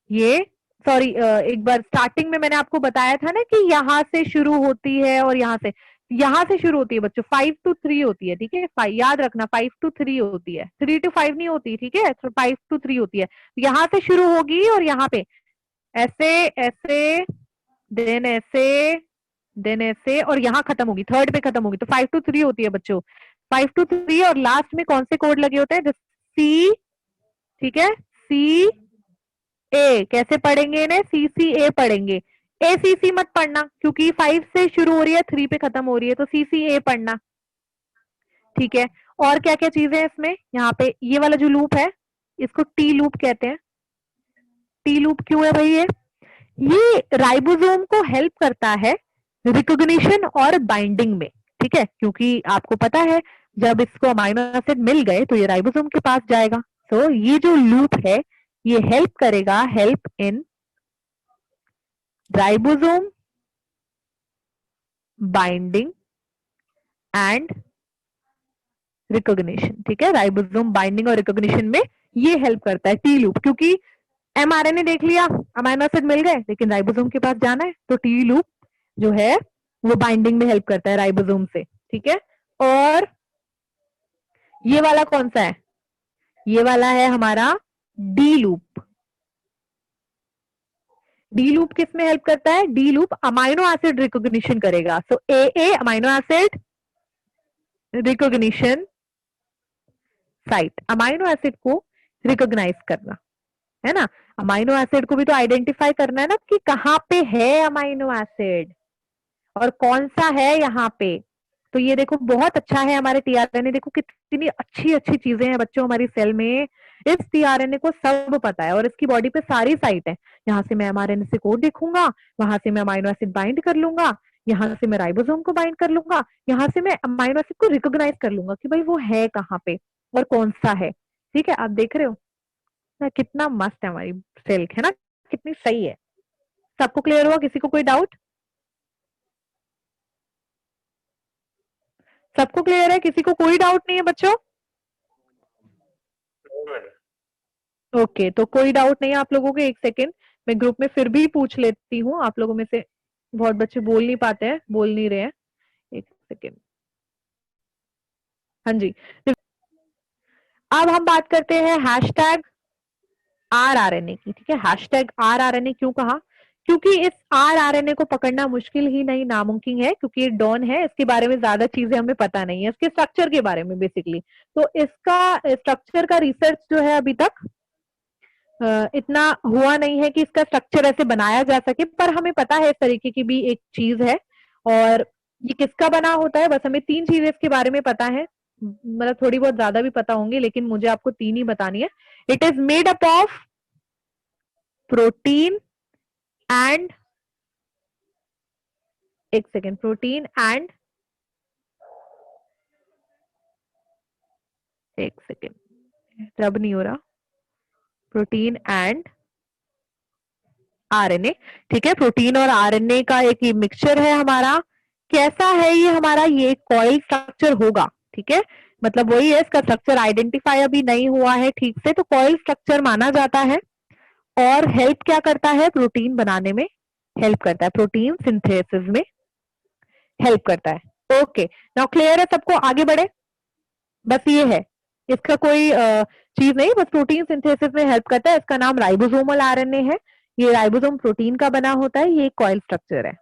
A: ये सॉरी एक बार स्टार्टिंग में मैंने आपको बताया था ना कि यहाँ से शुरू होती है और यहाँ से शुरू होती है बच्चों, 5 to 3 होती है। ठीक है, याद रखना 5 to 3 होती है, 3 to 5 नहीं होती। ठीक है, 5 to 3 होती है। यहाँ से शुरू होगी और यहाँ पे ऐसे ऐसे देन ऐसे देन ऐसे और यहाँ खत्म होगी, थर्ड पे खत्म होगी। तो 5 to 3 होती है बच्चों, 5 to 3। और लास्ट में कौन से कोड लगे होते हैं, सी, ठीक है, सी ए। कैसे पढ़ेंगे इन्हें, CCA पढ़ेंगे। ACC मत पढ़ना क्योंकि 5 से शुरू हो रही है 3 पे खत्म हो रही है, तो CCA पढ़ना। ठीक है, और क्या क्या चीजें हैं इसमें, यहाँ पे ये वाला जो लूप है इसको T लूप कहते हैं। T लूप क्यों है भाई, ये राइबोसोम को हेल्प करता है रिकॉग्निशन और बाइंडिंग में। ठीक है, क्योंकि आपको पता है जब इसको अमाइनो एसिड मिल गए तो ये राइबोसोम के पास जाएगा। तो ये जो लूप है ये हेल्प करेगा, help in ribosome binding and recognition. ठीक है, राइबोसोम बाइंडिंग और रिकॉग्निशन में ये हेल्प करता है टी लूप, क्योंकि mRNA देख लिया, अमाइनो एसिड मिल गए, लेकिन राइबोसोम के पास जाना है, तो टी लूप जो है वो बाइंडिंग में हेल्प करता है राइबोसोम से। ठीक है, और ये वाला कौन सा है, ये वाला है हमारा डी लूप। डी लूप किस में हेल्प करता है, D loop amino acid recognition करेगा। So A amino acid recognition site, amino acid को रिकॉग्नाइज करना है ना। अमाइनो एसिड को भी तो आइडेंटिफाई करना है ना कि कहाँ पे है अमाइनो एसिड और कौन सा है यहाँ पे। तो ये देखो बहुत अच्छा है हमारे टीआरएनए, देखो कितनी अच्छी अच्छी चीजें हैं बच्चों हमारी सेल में। इस टीआरएनए को सब पता है और इसकी बॉडी पे सारी साइट है। यहाँ से मैं एमआरएनए से कोड देखूंगा, वहां से मैं अमाइनो एसिड बाइंड कर लूंगा, यहाँ से मैं राइबोसोम को बाइंड कर लूंगा, यहाँ से मैं अमाइनो एसिड को रिकॉग्नाइज कर लूंगा कि भाई वो है कहाँ पे और कौन सा है। ठीक है, आप देख रहे हो ना कितना मस्त है हमारी सेल, है ना, कितनी सही है। सबको क्लियर हुआ, किसी को कोई डाउट? सबको क्लियर है, किसी को कोई डाउट नहीं है बच्चों? ओके, तो कोई डाउट नहीं है आप लोगों को। एक सेकेंड, मैं ग्रुप में फिर भी पूछ लेती हूँ, आप लोगों में से बहुत बच्चे बोल नहीं पाते हैं, बोल नहीं रहे हैं। एक सेकेंड, हाँ जी। अब हम बात करते हैं हैशटैग RRNA की। ठीक है, हैशटैग RRNA क्यों कहा, क्योंकि इस RRNA को पकड़ना मुश्किल ही नहीं नामुमकिन है, क्योंकि ये डॉन है, इसके बारे में ज्यादा चीजें हमें पता नहीं है, इसके स्ट्रक्चर के बारे में बेसिकली। तो इसका स्ट्रक्चर का रिसर्च जो है अभी तक इतना हुआ नहीं है कि इसका स्ट्रक्चर ऐसे बनाया जा सके, पर हमें पता है इस तरीके की भी एक चीज है। और ये किसका बना होता है, बस हमें 3 चीजें इसके बारे में पता है, मतलब थोड़ी बहुत ज्यादा भी पता होंगी, लेकिन मुझे आपको 3 ही बतानी है। It is made up of protein and, एक सेकेंड, प्रोटीन एंड, एक सेकेंड रब नहीं हो रहा, प्रोटीन एंड आरएनए, ठीक है। प्रोटीन और आरएनए का एक ये मिक्सचर है हमारा। कैसा है ये हमारा? ये कॉइल स्ट्रक्चर होगा, ठीक है। मतलब वही है, इसका स्ट्रक्चर आइडेंटिफाई अभी नहीं हुआ है ठीक से, तो कॉइल स्ट्रक्चर माना जाता है। और हेल्प क्या करता है? प्रोटीन बनाने में हेल्प करता है, प्रोटीन सिंथेसिस में हेल्प करता है। ओके, नाउ क्लियर है सबको? आगे बढ़े। बस ये है, इसका कोई चीज नहीं, बस प्रोटीन सिंथेसिस में हेल्प करता है। इसका नाम राइबोसोमल आरएनए है। ये राइबोसोम प्रोटीन का बना होता है, ये कॉइल स्ट्रक्चर है।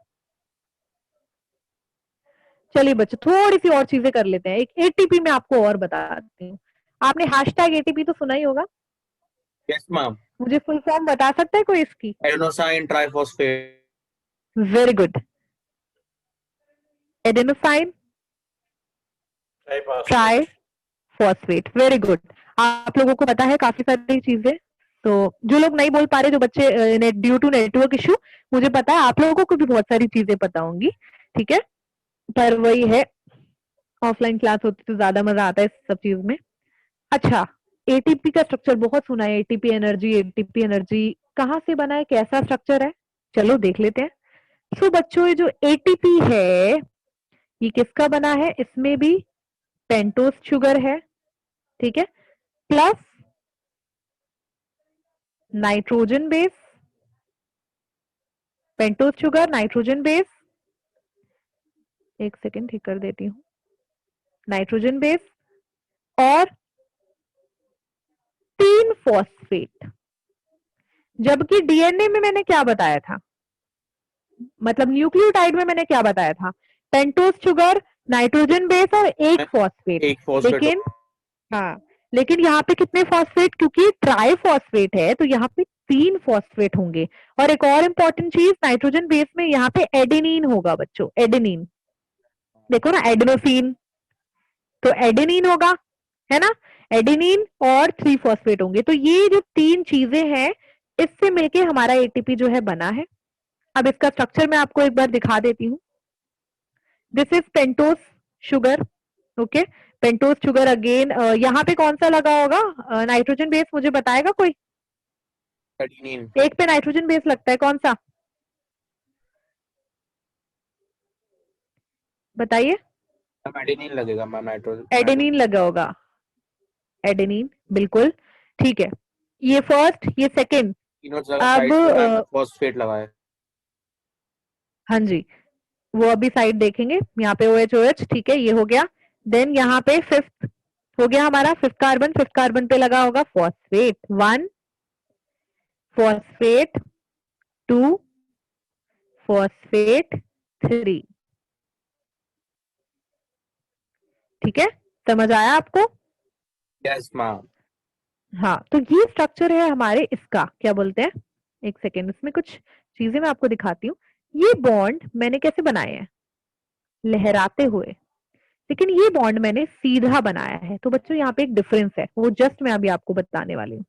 A: चलिए बच्चों, थोड़ी सी और चीजें कर लेते हैं। एक एटीपी में आपको और बताती हूँ। आपने हैशटैग एटीपी तो सुना ही होगा,
B: यस मैम।
A: मुझे फुल फॉर्म बता सकता है कोई इसकी?
B: Adenosine triphosphate.
A: Very good, adenosine triphosphate, very good. आप लोगों को पता है काफी सारी चीजें, तो जो लोग नहीं बोल पा रहे, जो बच्चे ड्यू टू नेटवर्क इशू, मुझे पता है आप लोगों को भी बहुत सारी चीजें पता होंगी, ठीक है। पर वही है, ऑफलाइन क्लास होती तो ज्यादा मजा आता है इस सब चीज में। अच्छा, एटीपी का स्ट्रक्चर बहुत सुना है, एटीपी एनर्जी। एटीपी एनर्जी कहाँ से बना है, कैसा स्ट्रक्चर है, चलो देख लेते हैं। सो बच्चों, ये जो एटीपी है ये किसका बना है? इसमें भी पेंटोस शुगर है, ठीक है, plus nitrogen base, pentose sugar, nitrogen base, एक सेकेंड ठीक कर देती हूँ, नाइट्रोजन बेस और 3 फॉस्फेट। जबकि डीएनए में मैंने क्या बताया था, मतलब न्यूक्लियोटाइड में मैंने क्या बताया था? पेंटोस शुगर, नाइट्रोजन बेस और एक फॉस्फेट।
B: एक फॉस्फेट।
A: लेकिन हाँ, लेकिन यहाँ पे कितने फॉस्फेट? क्योंकि ट्राइफॉस्फेट है तो यहाँ पे 3 फॉस्फेट होंगे। और एक और इंपॉर्टेंट चीज, नाइट्रोजन बेस में यहाँ पे एडेनिन होगा बच्चों, एडेनिन। देखो ना, एडेनोसिन, तो एडेनिन होगा, है ना, एडेनिन और 3 फॉस्फेट होंगे। तो ये जो 3 चीजें हैं, इससे मिलके हमारा एटीपी जो है बना है। अब इसका स्ट्रक्चर मैं आपको एक बार दिखा देती हूँ। This is pentose sugar, okay. Pentose sugar again, यहाँ पे कौन सा लगा होगा नाइट्रोजन बेस? मुझे बताएगा कोई?
B: एडेनिन।
A: एक पे नाइट्रोजन बेस लगता है, कौन सा बताइए?
B: एडेनिन लगेगा मैम, नाइट्रोजन।
A: एडेनिन लगा होगा, एडेनिन, बिल्कुल ठीक है। ये फर्स्ट, ये सेकेंड। अब
B: फॉस्फेट लगा है।
A: हाँ जी, वो अभी साइड देखेंगे। यहाँ पे OH, ठीक है, ये हो गया। देन यहाँ पे फिफ्थ हो गया हमारा, फिफ्थ कार्बन। फिफ्थ कार्बन पे लगा होगा फॉस्फेट 1, फॉस्फेट 2, फॉस्फेट 3, ठीक है, समझ आया आपको?
B: Yes ma'am.
A: हाँ, तो ये स्ट्रक्चर है हमारे, इसका क्या बोलते हैं, एक सेकेंड, इसमें कुछ चीजें मैं आपको दिखाती हूँ। ये बॉन्ड मैंने कैसे बनाए हैं? लहराते हुए। लेकिन ये बॉन्ड मैंने सीधा बनाया है। तो बच्चों यहाँ पे एक डिफरेंस है, वो जस्ट मैं अभी आपको बताने वाली हूँ।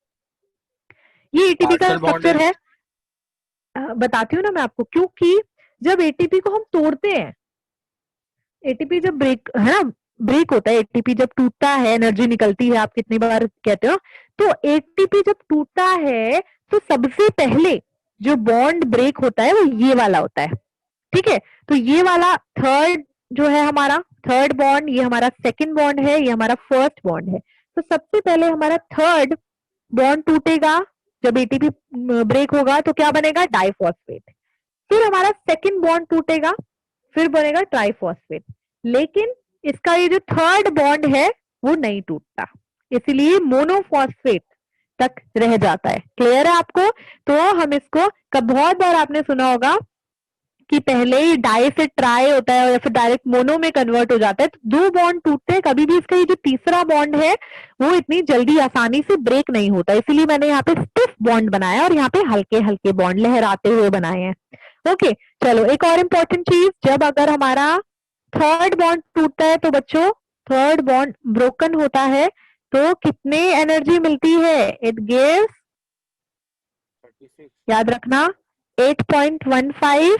A: ये एटीपी का
B: Partial bond
A: स्ट्रक्चर है, बताती हूँ ना मैं आपको। क्योंकि जब एटीपी को हम तोड़ते हैं, एटीपी जब ब्रेक है ना, ब्रेक होता है, एटीपी जब टूटता है, एनर्जी निकलती है, आप कितनी बार कहते हो। तो एटीपी जब टूटता है तो सबसे पहले जो बॉन्ड ब्रेक होता है वो ये वाला होता है, ठीक है। तो ये वाला थर्ड जो है हमारा थर्ड बॉन्ड, ये हमारा सेकंड बॉन्ड है, ये हमारा फर्स्ट बॉन्ड है। तो सबसे पहले हमारा थर्ड बॉन्ड टूटेगा, जब एटीपी ब्रेक होगा तो क्या बनेगा? डाइफॉस्फेट। फिर हमारा सेकंड बॉन्ड टूटेगा, फिर बनेगा ट्राइफॉस्फेट। लेकिन इसका ये जो थर्ड बॉन्ड है वो नहीं टूटता, इसलिए मोनोफॉस्फेट तक रह जाता है। क्लियर है आपको? तो हम इसको बहुत बार आपने सुना होगा कि पहले ही डाई से ट्राई होता है या फिर डायरेक्ट मोनो में कन्वर्ट हो जाता है। तो 2 बॉन्ड टूटते हैं, कभी भी इसका ये जो तीसरा बॉन्ड है वो इतनी जल्दी आसानी से ब्रेक नहीं होता, इसलिए मैंने यहाँ पे स्टिफ बॉन्ड बनाया और यहाँ पे हल्के हल्के बॉन्ड लहराते हुए बनाए हैं। ओके, चलो एक और इम्पोर्टेंट चीज, जब अगर हमारा थर्ड बॉन्ड टूटता है तो बच्चों, थर्ड बॉन्ड ब्रोकन होता है तो कितनी एनर्जी मिलती है? इट गिव्स, याद रखना, 8.15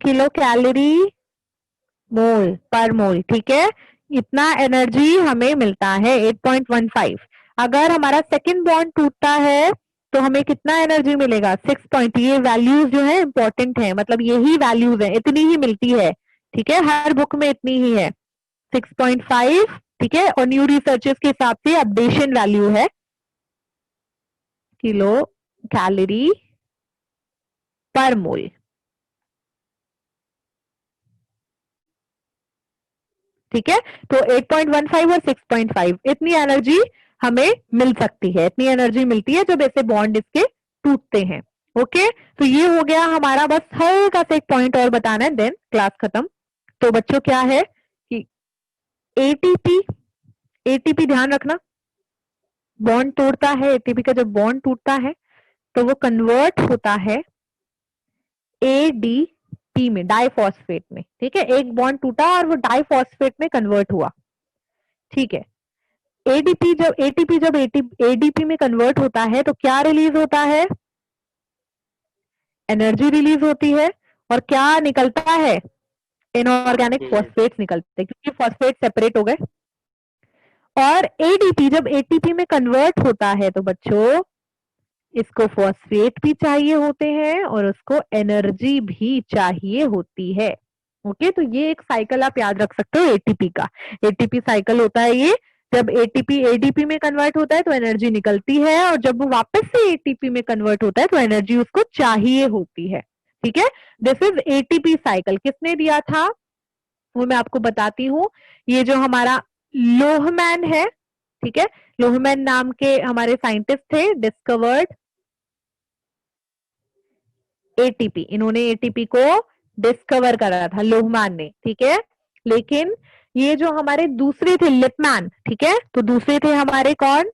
A: किलो कैलोरी मोल पर मोल, ठीक है। इतना एनर्जी हमें मिलता है, 8.15। अगर हमारा सेकंड बॉन्ड टूटता है तो हमें कितना एनर्जी मिलेगा? 6 पॉइंट। ये वैल्यूज जो है इंपॉर्टेंट है, मतलब यही वैल्यूज है, इतनी ही मिलती है, ठीक है, हर बुक में इतनी ही है, 6.5, ठीक है। और न्यू रिसर्चेस के हिसाब से अपडेशन वैल्यू है किलो कैलोरी पर मोल, ठीक है। तो 8.15 और 6.5 इतनी एनर्जी हमें मिल सकती है, इतनी एनर्जी मिलती है जब ऐसे बॉन्ड इसके टूटते हैं। ओके, तो ये हो गया हमारा, बस हल्का सा एक पॉइंट और बताना है, देन क्लास खत्म। तो बच्चों क्या है कि एटीपी, एटीपी ध्यान रखना, बॉन्ड तोड़ता है, एटीपी का जब बॉन्ड टूटता है तो वो कन्वर्ट होता है एडीपी में, डाइफॉस्फेट में, ठीक है। एक बॉन्ड टूटा और वो डाइफॉस्फेट में कन्वर्ट हुआ, ठीक है। एडीपी जब एटीपी जब एडीपी में कन्वर्ट होता है तो क्या रिलीज होता है? एनर्जी रिलीज होती है। और क्या निकलता है? इनऑर्गेनिक फॉस्फेट्स निकलते हैं, क्योंकि फॉस्फेट सेपरेट हो गए। और एडीपी जब एटीपी में कन्वर्ट होता है तो बच्चों इसको फॉस्फेट भी चाहिए होते हैं और उसको एनर्जी भी चाहिए होती है। ओके, तो ये एक साइकिल आप याद रख सकते हो एटीपी का। एटीपी साइकिल होता है ये, जब एटीपी एडीपी में कन्वर्ट होता है तो एनर्जी निकलती है, और जब वो वापस से एटीपी में कन्वर्ट होता है तो एनर्जी उसको चाहिए होती है, ठीक है। This is ATP cycle. किसने दिया था वो मैं आपको बताती हूँ। ये जो हमारा लोहमैन है, ठीक है, लोहमैन नाम के हमारे साइंटिस्ट थे, डिस्कवर्ड एटीपी, इन्होंने एटीपी को डिस्कवर करा था लोहमैन ने, ठीक है। लेकिन ये जो हमारे दूसरे थे लिपमैन, ठीक है, तो दूसरे थे हमारे कौन?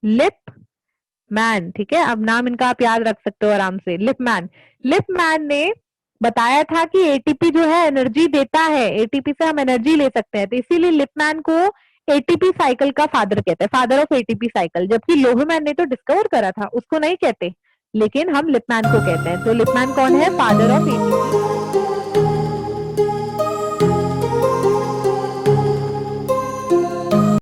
A: लिपमैन, ठीक है। अब नाम इनका आप याद रख सकते हो आराम से, लिपमैन। लिपमैन ने बताया था कि एटीपी जो है एनर्जी देता है, एटीपी से हम एनर्जी ले सकते हैं, तो इसीलिए लिपमैन को एटीपी साइकिल का फादर कहते हैं, फादर ऑफ एटीपी साइकिल। जबकि लोहमैन ने तो डिस्कवर करा था, उसको नहीं कहते, लेकिन हम लिपमैन को कहते हैं। तो लिपमैन कौन है? Father of ATP